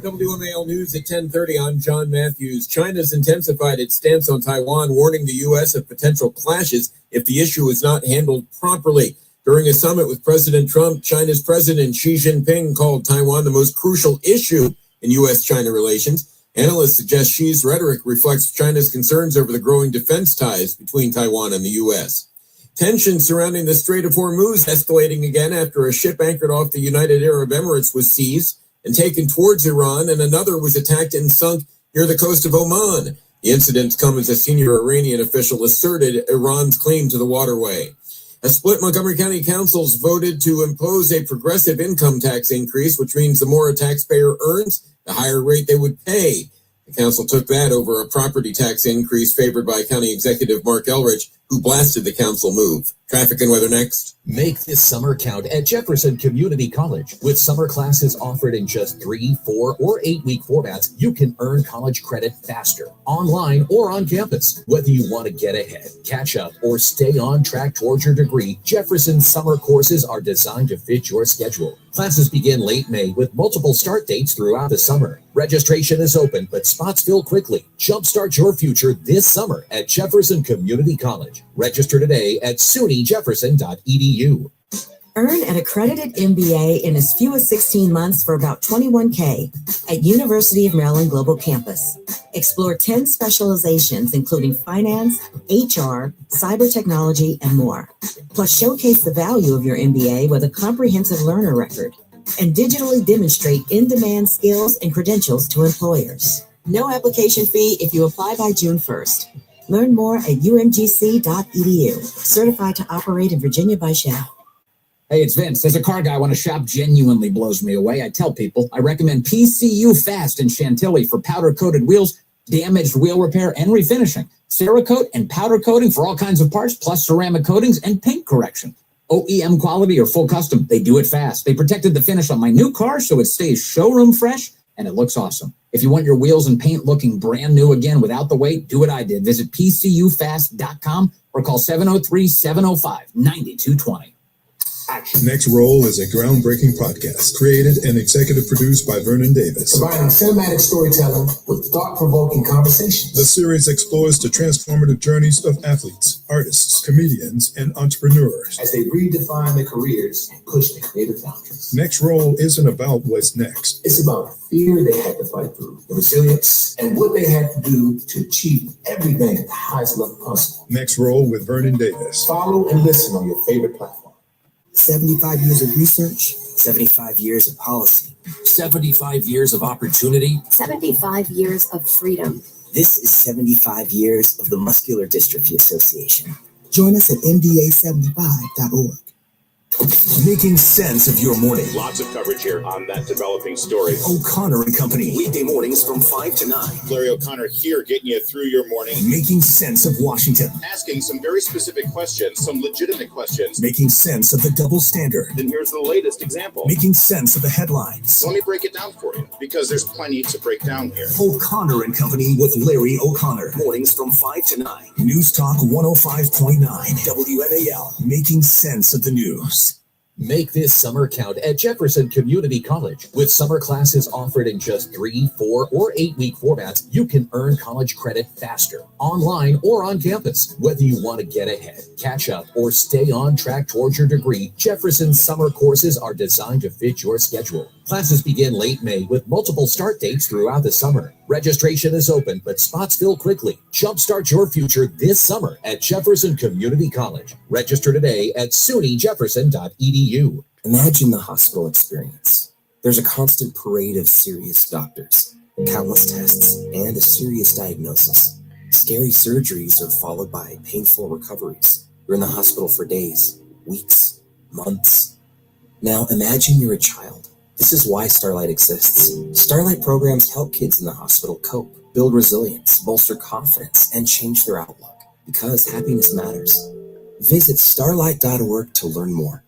S5: WMAL News at 10:30. I'm John Matthews. China's intensified its stance on Taiwan, warning the U.S. of potential clashes if the issue is not handled properly. During a summit with President Trump, China's President Xi Jinping called Taiwan the most crucial issue in U.S.-China relations. Analysts suggest Xi's rhetoric reflects China's concerns over the growing defense ties between Taiwan and the U.S. Tensions surrounding the Strait of Hormuz escalating again after a ship anchored off the United Arab Emirates was seized and taken towards Iran, and another was attacked and sunk near the coast of Oman. The incidents come as a senior Iranian official asserted Iran's claim to the waterway. A split Montgomery County councils voted to impose a progressive income tax increase, which means the more a taxpayer earns, the higher rate they would pay. The council took that over a property tax increase favored by County Executive Mark Elrich, who blasted the council move. Traffic and weather next.
S13: Make this summer count at Jefferson Community College. With summer classes offered in just 3, 4, or 8-week formats, you can earn college credit faster, online or on campus. Whether you want to get ahead, catch up, or stay on track towards your degree, Jefferson's summer courses are designed to fit your schedule. Classes begin late May with multiple start dates throughout the summer. Registration is open, but spots fill quickly. Jumpstart your future this summer at Jefferson Community College. Register today at sunyjefferson.edu.
S16: Earn an accredited MBA in as few as 16 months for about $21K at University of Maryland Global Campus. Explore 10 specializations, including finance, HR, cyber technology, and more. Plus, showcase the value of your MBA with a comprehensive learner record and digitally demonstrate in-demand skills and credentials to employers. No application fee if you apply by June 1st. Learn more at umgc.edu. Certified to operate in Virginia by Shell.
S3: Hey, it's Vince. As a car guy, when a shop genuinely blows me away, I tell people I recommend PCU Fast in Chantilly for powder-coated wheels, damaged wheel repair, and refinishing. Cerakote and powder coating for all kinds of parts, plus ceramic coatings and paint correction. OEM quality or full custom, they do it fast. They protected the finish on my new car so it stays showroom fresh and it looks awesome. If you want your wheels and paint looking brand new again without the wait, do what I did. Visit PCUfast.com or call 703-705-9220. Action.
S4: Next Roll is a groundbreaking podcast created and executive produced by Vernon Davis.
S10: Combining cinematic storytelling with thought-provoking conversations.
S4: The series explores the transformative journeys of athletes, artists, comedians, and entrepreneurs
S10: as they redefine their careers and push their creative boundaries.
S4: Next Roll isn't about what's next.
S10: It's about fear they had to fight through, the resilience, and what they had to do to achieve everything at the highest level possible.
S4: Next Roll with Vernon Davis.
S10: Follow and listen on your favorite platform.
S23: 75 years of research, 75 years of policy,
S13: 75 years of opportunity,
S24: 75 years of freedom.
S23: This is 75 years of the Muscular Dystrophy Association. Join us at mda75.org.
S8: Making sense of your morning.
S25: Lots of coverage here on that developing story.
S8: O'Connor and Company.
S25: Weekday mornings from 5 to 9. Larry O'Connor here getting you through your morning.
S8: Making sense of Washington.
S25: Asking some very specific questions, some legitimate questions.
S8: Making sense of the double standard.
S25: And here's the latest example.
S8: Making sense of the headlines.
S25: Let me break it down for you, because there's plenty to break down here.
S8: O'Connor and Company with Larry O'Connor.
S25: Mornings from 5 to 9.
S8: News Talk 105.9 WMAL. Making sense of the news.
S13: Make this summer count at Jefferson Community College. With summer classes offered in just 3, 4, or 8-week formats, you can earn college credit faster, online or on campus. Whether you want to get ahead, catch up, or stay on track towards your degree, Jefferson's summer courses are designed to fit your schedule. Classes begin late May with multiple start dates throughout the summer. Registration is open, but spots fill quickly. Jumpstart your future this summer at Jefferson Community College. Register today at sunyjefferson.edu.
S23: Imagine the hospital experience. There's a constant parade of serious doctors, countless tests, and a serious diagnosis. Scary surgeries are followed by painful recoveries. You're in the hospital for days, weeks, months. Now imagine you're a child. This is why Starlight exists. Starlight programs help kids in the hospital cope, build resilience, bolster confidence, and change their outlook. Because happiness matters. Visit starlight.org to learn more.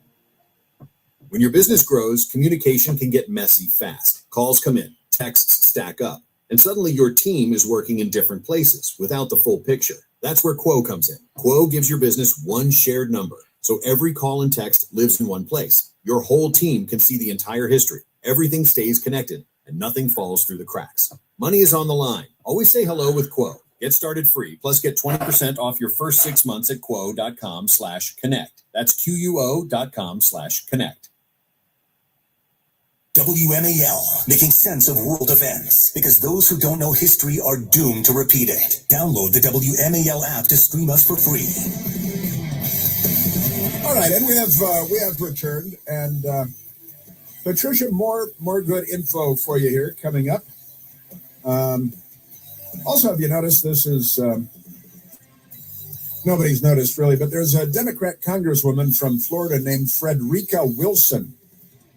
S26: When your business grows, communication can get messy fast. Calls come in, texts stack up, and suddenly your team is working in different places without the full picture. That's where Quo comes in. Quo gives your business one shared number, so every call and text lives in one place. Your whole team can see the entire history. Everything stays connected, and nothing falls through the cracks. Money is on the line. Always say hello with Quo. Get started free, plus get 20% off your first 6 months at quo.com/connect. That's QUO.com/connect.
S8: WMAL, making sense of world events, because those who don't know history are doomed to repeat it. Download the WMAL app to stream us for free.
S2: All right, and we have returned, and Patricia, more good info for you here coming up. Also, have you noticed this is nobody's noticed really, but there's a Democrat congresswoman from Florida named Frederica Wilson.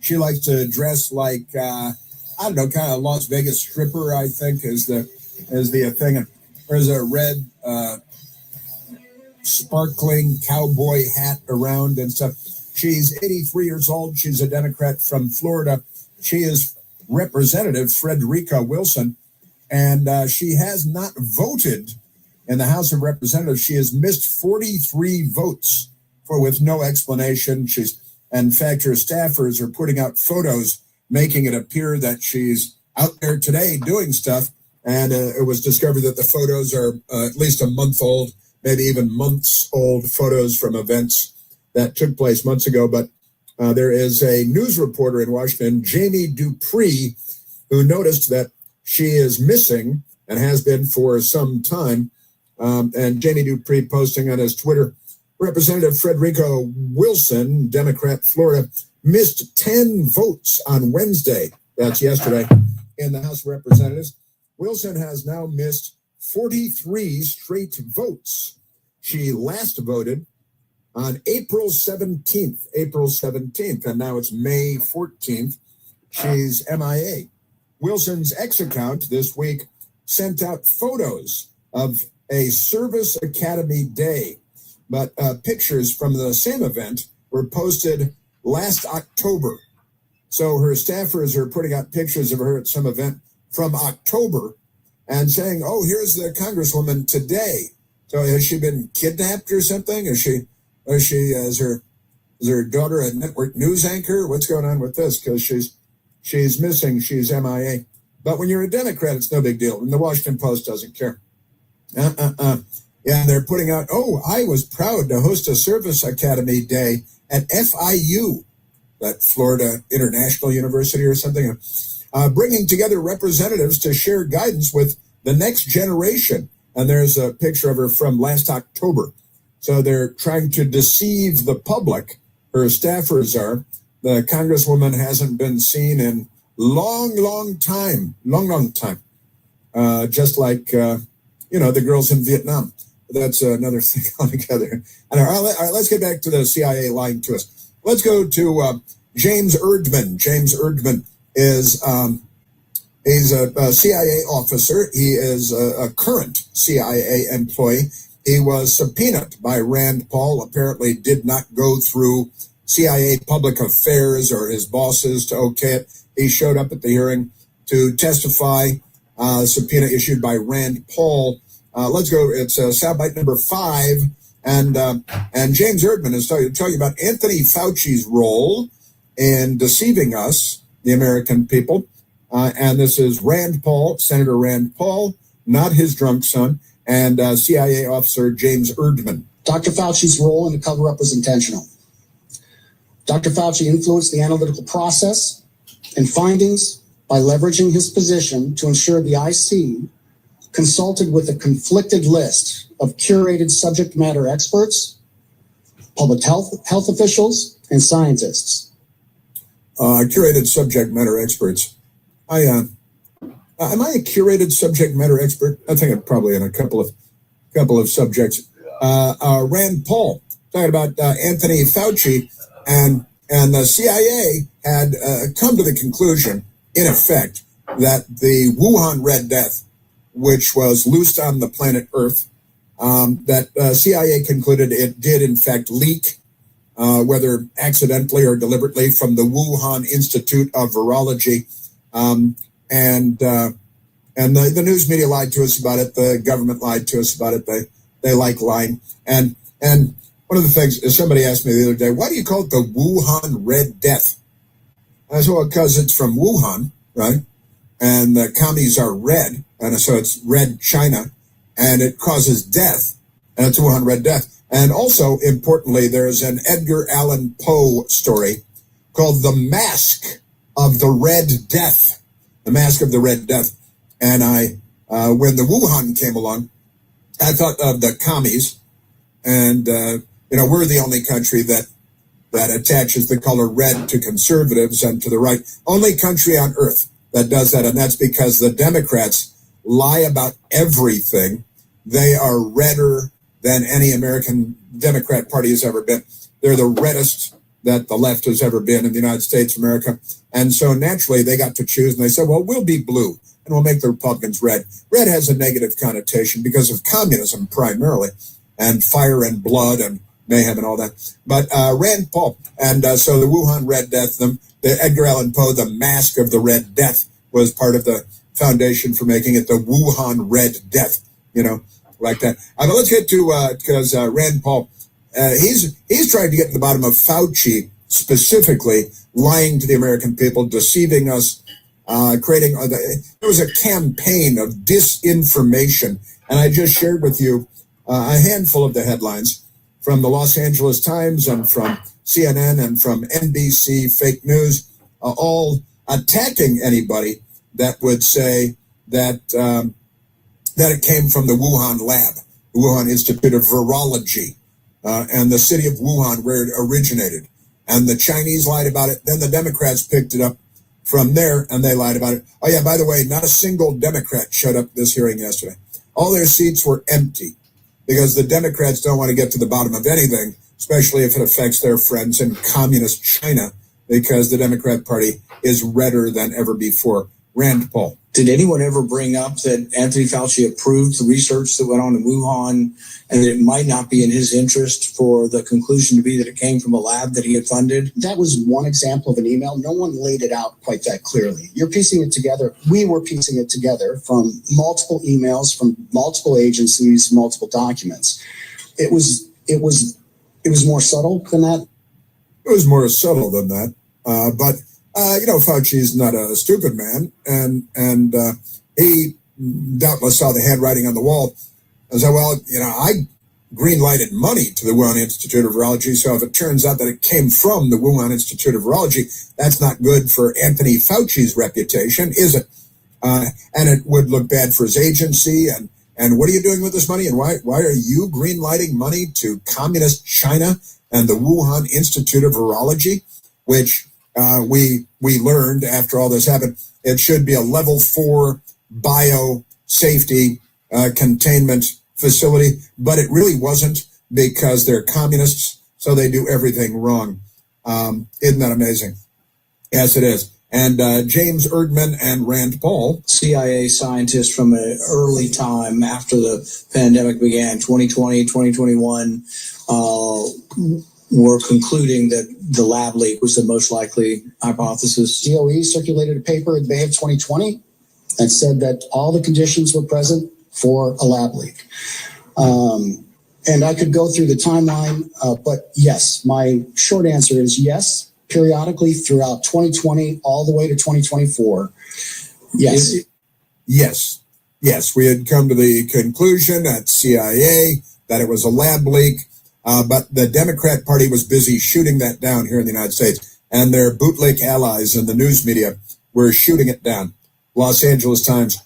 S2: She likes to dress like I don't know, kind of Las Vegas stripper, I think, is the thing. And there's a red sparkling cowboy hat around and stuff. She's 83 years old. She's a Democrat from Florida. She is Representative Frederica Wilson, and she has not voted in the House of Representatives. She has missed 43 votes with no explanation. In fact, her staffers are putting out photos making it appear that she's out there today doing stuff. And it was discovered that the photos are at least a month old, maybe even months old photos from events that took place months ago. But there is a news reporter in Washington, Jamie Dupree, who noticed that she is missing and has been for some time. And Jamie Dupree posting on his Twitter, Representative Frederica Wilson, Democrat, Florida, missed 10 votes on Wednesday, that's yesterday, in the House of Representatives. Wilson has now missed 43 straight votes. She last voted on April 17th, and now it's May 14th. She's MIA. Wilson's X account this week sent out photos of a Service Academy Day, but pictures from the same event were posted last October. So her staffers are putting out pictures of her at some event from October and saying, oh, here's the congresswoman today. So has she been kidnapped or something? Is her daughter a network news anchor? What's going on with this? Because she's missing. She's MIA. But when you're a Democrat, it's no big deal. And the Washington Post doesn't care. Yeah, they're putting out, oh, I was proud to host a service academy day at FIU, that Florida International University or something, bringing together representatives to share guidance with the next generation. And there's a picture of her from last October. So they're trying to deceive the public. Her staffers are. The congresswoman hasn't been seen in long time. Just like, the girls in Vietnam. That's another thing altogether. All right, let's get back to the CIA lying to us. Let's go to James Erdman. James Erdman is he's a CIA officer. He is a current CIA employee. He was subpoenaed by Rand Paul, apparently did not go through CIA public affairs or his bosses to okay it. He showed up at the hearing to testify, subpoena issued by Rand Paul. Let's go. It's soundbite number 5. And James Erdman is talking about Anthony Fauci's role in deceiving us, the American people. And this is Rand Paul, Senator Rand Paul, not his drunk son, and CIA officer James Erdman.
S1: Dr. Fauci's role in the cover-up was intentional. Dr. Fauci influenced the analytical process and findings by leveraging his position to ensure the IC consulted with a conflicted list of curated subject matter experts, public health officials, and scientists.
S2: Curated subject matter experts. Am I a curated subject matter expert? I think I'm probably in a couple of subjects. Rand Paul talking about Anthony Fauci, and the CIA had come to the conclusion, in effect, that the Wuhan Red Death, which was loosed on the planet Earth, that CIA concluded it did in fact leak, whether accidentally or deliberately, from the Wuhan Institute of Virology. And the news media lied to us about it. The government lied to us about it. They like lying. And one of the things is, somebody asked me the other day, why do you call it the Wuhan Red Death? I said, well, because it's from Wuhan, right? And the commies are red, and so it's red China, and it causes death, and it's Wuhan Red Death. And also, importantly, there's an Edgar Allan Poe story called The Mask of the Red Death. The Mask of the Red Death. And when the Wuhan came along, I thought of the commies, and we're the only country that attaches the color red to conservatives and to the right. Only country on earth that does that, and that's because the Democrats lie about everything. They are redder than any American Democrat Party has ever been. They're the reddest that the left has ever been in the United States of America. And so naturally they got to choose, and they said, well, we'll be blue and we'll make the Republicans red. Red has a negative connotation because of communism primarily, and fire and blood and mayhem and all that. But Rand Paul, and so the Wuhan Red Death, the Edgar Allan Poe, The Mask of the Red Death, was part of the foundation for making it the Wuhan Red Death, like that. But let's get to, because Rand Paul, he's trying to get to the bottom of Fauci, specifically lying to the American people, deceiving us, creating, there was a campaign of disinformation. And I just shared with you a handful of the headlines from the Los Angeles Times and from CNN and from NBC fake news, all attacking anybody that would say that it came from the Wuhan lab, the Wuhan Institute of Virology, and the city of Wuhan where it originated. And the Chinese lied about it. Then the Democrats picked it up from there, and they lied about it. Oh, yeah, by the way, not a single Democrat showed up at this hearing yesterday. All their seats were empty because the Democrats don't want to get to the bottom of anything, especially if it affects their friends in communist China, because the Democrat Party is redder than ever before. Rand Paul.
S7: Did anyone ever bring up that Anthony Fauci approved the research that went on in Wuhan and that it might not be in his interest for the conclusion to be that it came from a lab that he had funded?
S1: That was one example of an email. No one laid it out quite that clearly. You're piecing it together. We were piecing it together from multiple emails, from multiple agencies, multiple documents. It was more subtle than that.
S2: It was more subtle than that. But Fauci's not a stupid man, and he doubtless saw the handwriting on the wall and said, well, I green-lighted money to the Wuhan Institute of Virology, so if it turns out that it came from the Wuhan Institute of Virology, that's not good for Anthony Fauci's reputation, is it? And it would look bad for his agency, and what are you doing with this money, and why are you green-lighting money to communist China and the Wuhan Institute of Virology, which we learned after all this happened, it should be a level 4 biosafety containment facility, but it really wasn't because they're communists, so they do everything wrong. Isn't that amazing? Yes, it is. And James Erdman and Rand Paul,
S7: CIA scientists from an early time after the pandemic began, 2020, 2021, were concluding that the lab leak was the most likely hypothesis.
S1: DOE circulated a paper in May of 2020 that said that all the conditions were present for a lab leak. And I could go through the timeline, but yes, my short answer is yes, periodically throughout 2020 all the way to 2024. Yes.
S2: Yes, we had come to the conclusion at CIA that it was a lab leak. But the Democrat Party was busy shooting that down here in the United States, and their bootlick allies in the news media were shooting it down. Los Angeles Times,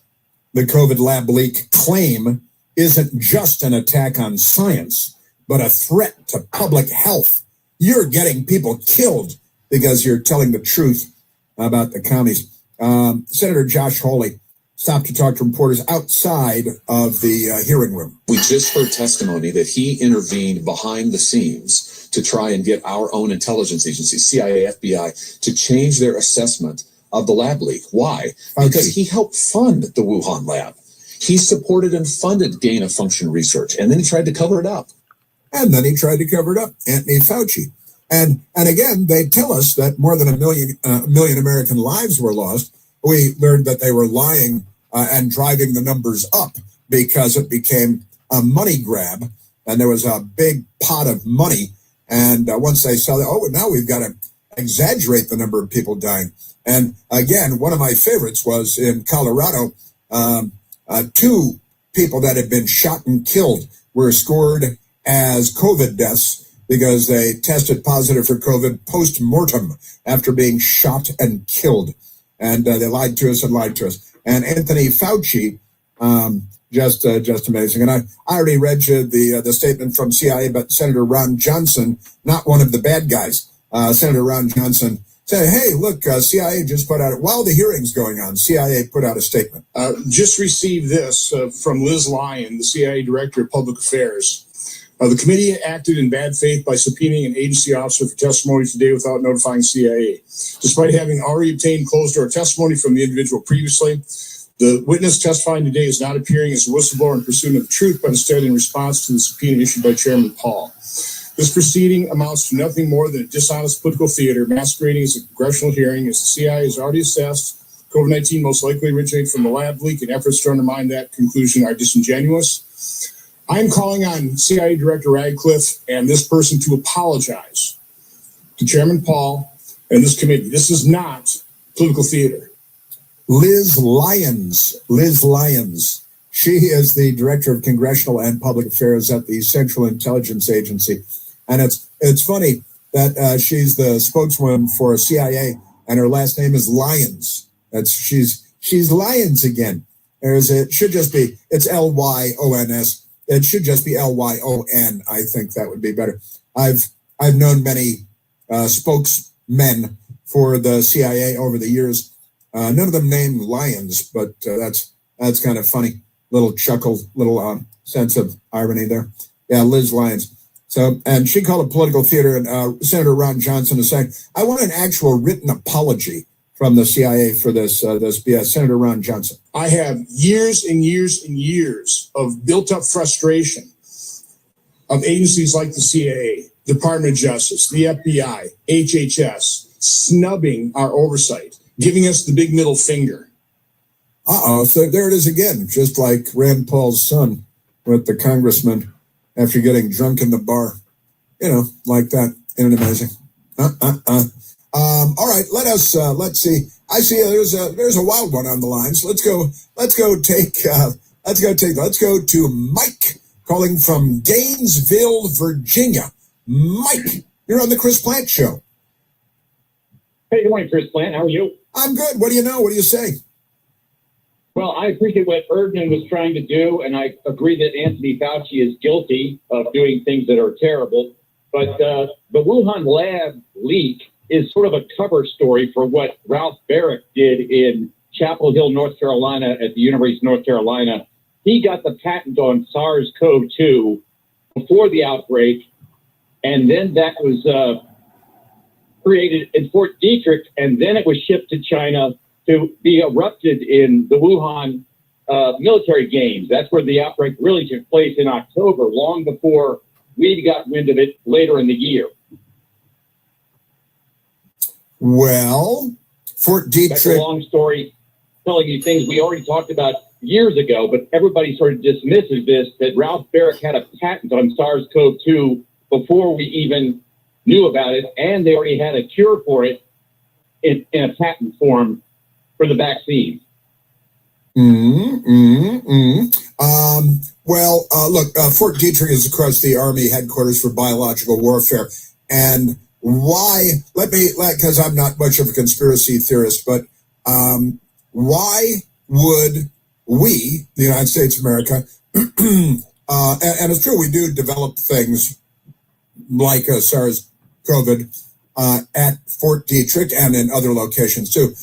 S2: the COVID lab leak claim isn't just an attack on science, but a threat to public health. You're getting people killed because you're telling the truth about the commies. Senator Josh Hawley stopped to talk to reporters outside of the hearing room.
S9: We just heard testimony that he intervened behind the scenes to try and get our own intelligence agencies, CIA, FBI, to change their assessment of the lab leak. Why? Because he helped fund the Wuhan lab. He supported and funded gain-of-function research, and then he tried to cover it up.
S2: Anthony Fauci. And again, they tell us that more than a million American lives were lost. We learned that they were lying and driving the numbers up because it became a money grab, and there was a big pot of money. And once they saw that, now we've got to exaggerate the number of people dying. And again, one of my favorites was in Colorado. 2 people that had been shot and killed were scored as COVID deaths because they tested positive for COVID post-mortem after being shot and killed. And they lied to us. And Anthony Fauci, just amazing. And I already read you the statement from CIA, but Senator Ron Johnson, not one of the bad guys. Senator Ron Johnson said, hey, look, CIA just put out, while the hearing's going on, CIA put out a statement.
S11: Just received this from Liz Lyon, the CIA Director of Public Affairs. The committee acted in bad faith by subpoenaing an agency officer for testimony today without notifying CIA. Despite having already obtained closed-door testimony from the individual previously, the witness testifying today is not appearing as a whistleblower in pursuit of the truth, but instead in response to the subpoena issued by Chairman Paul. This proceeding amounts to nothing more than a dishonest political theater masquerading as a congressional hearing, as the CIA has already assessed COVID-19 most likely originated from the lab leak, and efforts to undermine that conclusion are disingenuous. I'm calling on CIA Director Radcliffe and this person to apologize to Chairman Paul and this committee. This is not political theater.
S2: Liz Lyons. She is the Director of Congressional and Public Affairs at the Central Intelligence Agency. And it's funny that she's the spokeswoman for CIA and her last name is Lyons. She's Lyons again. It should just be, it's Lyons. It should just be Lyon. I think that would be better. I've known many spokesmen for the CIA over the years. None of them named Lyons, but that's kind of funny. Little chuckle, little sense of irony there. Yeah, Liz Lyons. So, and she called it political theater, and Senator Ron Johnson is saying, I want an actual written apology from the CIA for this BS. Senator Ron Johnson.
S11: I have years and years and years of built up frustration of agencies like the CIA, Department of Justice, the FBI, HHS, snubbing our oversight, giving us the big middle finger.
S2: So there it is again, just like Rand Paul's son with the congressman after getting drunk in the bar. Like that. Isn't it amazing? All right, let's see. I see there's a wild one on the lines. Let's go to Mike calling from Gainesville, Virginia. Mike, you're on the Chris Plant Show.
S12: Hey, good morning, Chris Plant. How are you?
S2: I'm good. What do you know? What do you say?
S12: Well, I appreciate what Erdman was trying to do, and I agree that Anthony Fauci is guilty of doing things that are terrible. But the Wuhan lab leak is sort of a cover story for what Ralph Barrick did in Chapel Hill, North Carolina, at the University of North Carolina. He got the patent on SARS-CoV-2 before the outbreak, and then that was created in Fort Detrick, and then it was shipped to China to be erupted in the Wuhan military games. That's where the outbreak really took place in October, long before we got wind of it later in the year.
S2: Well, Fort Detrick.
S12: That's a long story telling you things we already talked about years ago, but everybody sort of dismisses this, that Ralph Barrick had a patent on SARS-CoV-2 before we even knew about it, and they already had a cure for it in a patent form for the vaccine.
S2: Look, Fort Detrick is, of course, the Army headquarters for biological warfare. And why, because I'm not much of a conspiracy theorist, but why would we, the United States of America, and it's true, we do develop things like SARS-CoV at Fort Detrick and in other locations too.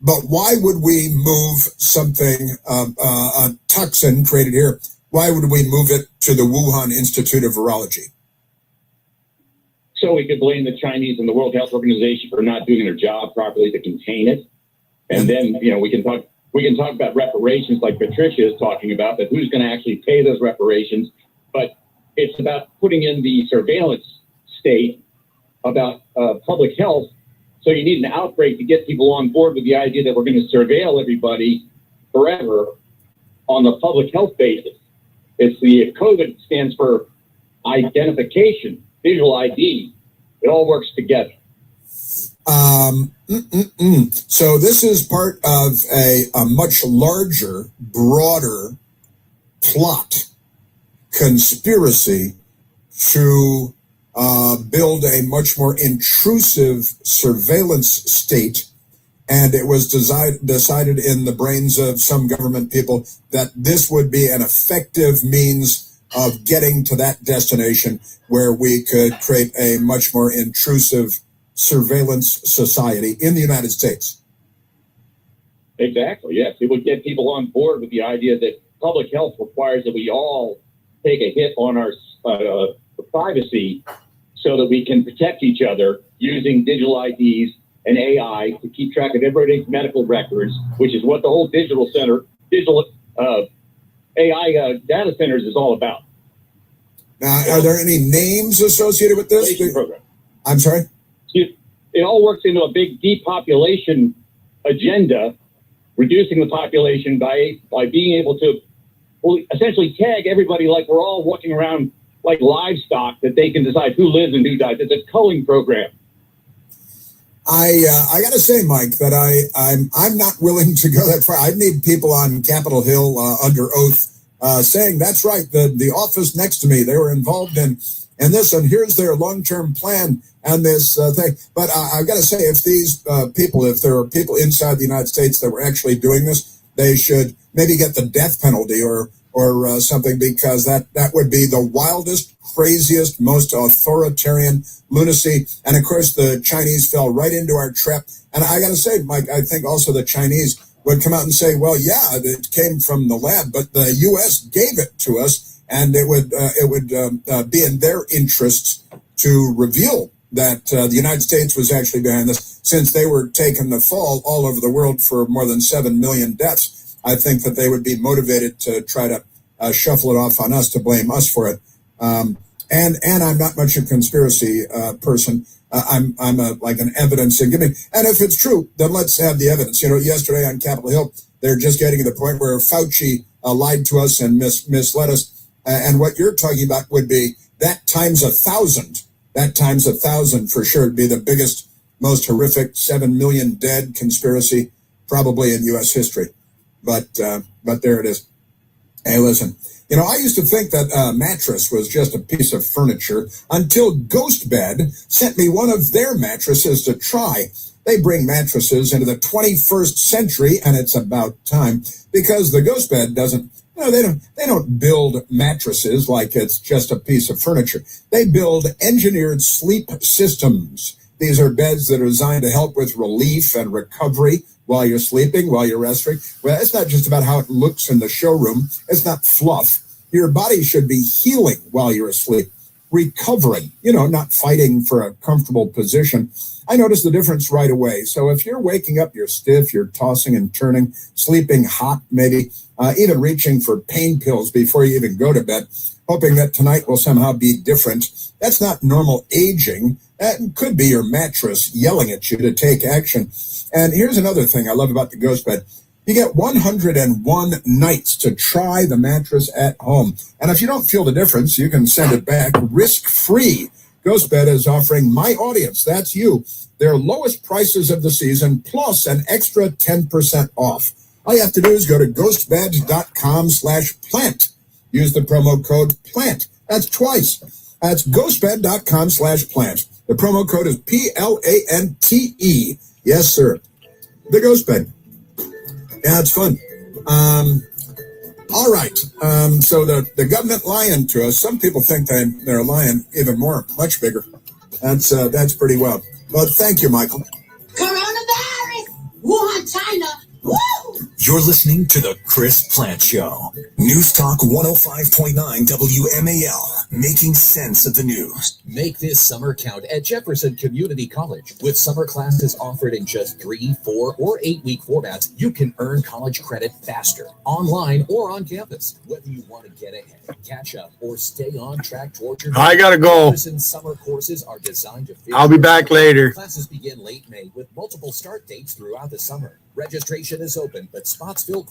S2: But why would we move something, a toxin created here, why would we move it to the Wuhan Institute of Virology?
S12: So we could blame the Chinese and the World Health Organization for not doing their job properly to contain it. And then, we can talk about reparations like Patricia is talking about, but who's going to actually pay those reparations? But it's about putting in the surveillance state about public health. So you need an outbreak to get people on board with the idea that we're going to surveil everybody forever on the public health basis. It's the COVID stands for identification, visual ID. It all works together.
S2: So this is part of a much larger, broader plot, conspiracy to build a much more intrusive surveillance state. And it was decided in the brains of some government people that this would be an effective means of getting to that destination where we could create a much more intrusive surveillance society in the United States.
S12: Exactly, yes. It would get people on board with the idea that public health requires that we all take a hit on our privacy so that we can protect each other using digital IDs and AI to keep track of everybody's medical records, which is what the whole digital AI data centers is all about.
S2: Now, are there any names associated with this?
S12: Program.
S2: I'm sorry?
S12: It all works into a big depopulation agenda, reducing the population by being able to essentially tag everybody like we're all walking around like livestock, that they can decide who lives and who dies. It's a culling program.
S2: I got to say, Mike, that I'm not willing to go that far. I need people on Capitol Hill under oath saying that's right. The office next to me, they were involved in this, and here's their long-term plan and this thing. But I've got to say, if these people, if there are people inside the United States that were actually doing this, they should maybe get the death penalty or something, because that would be the wildest, craziest, most authoritarian lunacy. And of course, the Chinese fell right into our trap. And I got to say, Mike, I think also the Chinese would come out and say, well, yeah, it came from the lab, but the U.S. gave it to us, and it would be in their interests to reveal that the United States was actually behind this, since they were taking the fall all over the world for more than 7 million deaths. I think that they would be motivated to try to shuffle it off on us, to blame us for it. And I'm not much a conspiracy person. I'm like an evidence and giving. And if it's true, then let's have the evidence. You know, yesterday on Capitol Hill, they're just getting to the point where Fauci lied to us and misled us. And what you're talking about would be that times 1,000. That times 1,000 for sure would be the biggest, most horrific 7 million dead conspiracy probably in U.S. history. But there it is. Hey, listen. You know, I used to think that a mattress was just a piece of furniture until Ghostbed sent me one of their mattresses to try. They bring mattresses into the 21st century, and it's about time, because the Ghostbed doesn't, you know, they don't build mattresses like it's just a piece of furniture. They build engineered sleep systems. These are beds that are designed to help with relief and recovery while you're sleeping, while you're resting. Well, it's not just about how it looks in the showroom. It's not fluff. Your body should be healing while you're asleep, recovering, you know, not fighting for a comfortable position. I noticed the difference right away. So if you're waking up, you're stiff, you're tossing and turning, sleeping hot, maybe even reaching for pain pills before you even go to bed, hoping that tonight will somehow be different. That's not normal aging. That could be your mattress yelling at you to take action. And here's another thing I love about the Ghostbed. You get 101 nights to try the mattress at home. And if you don't feel the difference, you can send it back risk-free. Ghostbed is offering my audience, that's you, their lowest prices of the season, plus an extra 10% off. All you have to do is go to ghostbed.com/plant. Use the promo code PLANT. That's twice. That's ghostbed.com/plant. The promo code is PLANTE. Yes, sir. The Ghostbed. Yeah, it's fun. All right. So the government lying to us. Some people think they're lying even more, much bigger. That's pretty wild. Well, thank you, Michael.
S14: Coronavirus! Wuhan, China! Woo!
S8: You're listening to The Chris Plant Show. News Talk 105.9 WMAL. Making sense of the news.
S13: Make this summer count at Jefferson Community College. With summer classes offered in just 3, 4, or 8-week formats, you can earn college credit faster, online or on campus. Whether you want to get ahead, catch up, or stay on track towards your
S15: I gotta go.
S13: Jefferson summer courses are designed to fit
S15: I'll be back later.
S13: Classes begin late May with multiple start dates throughout the summer. Registration is open, but spots fill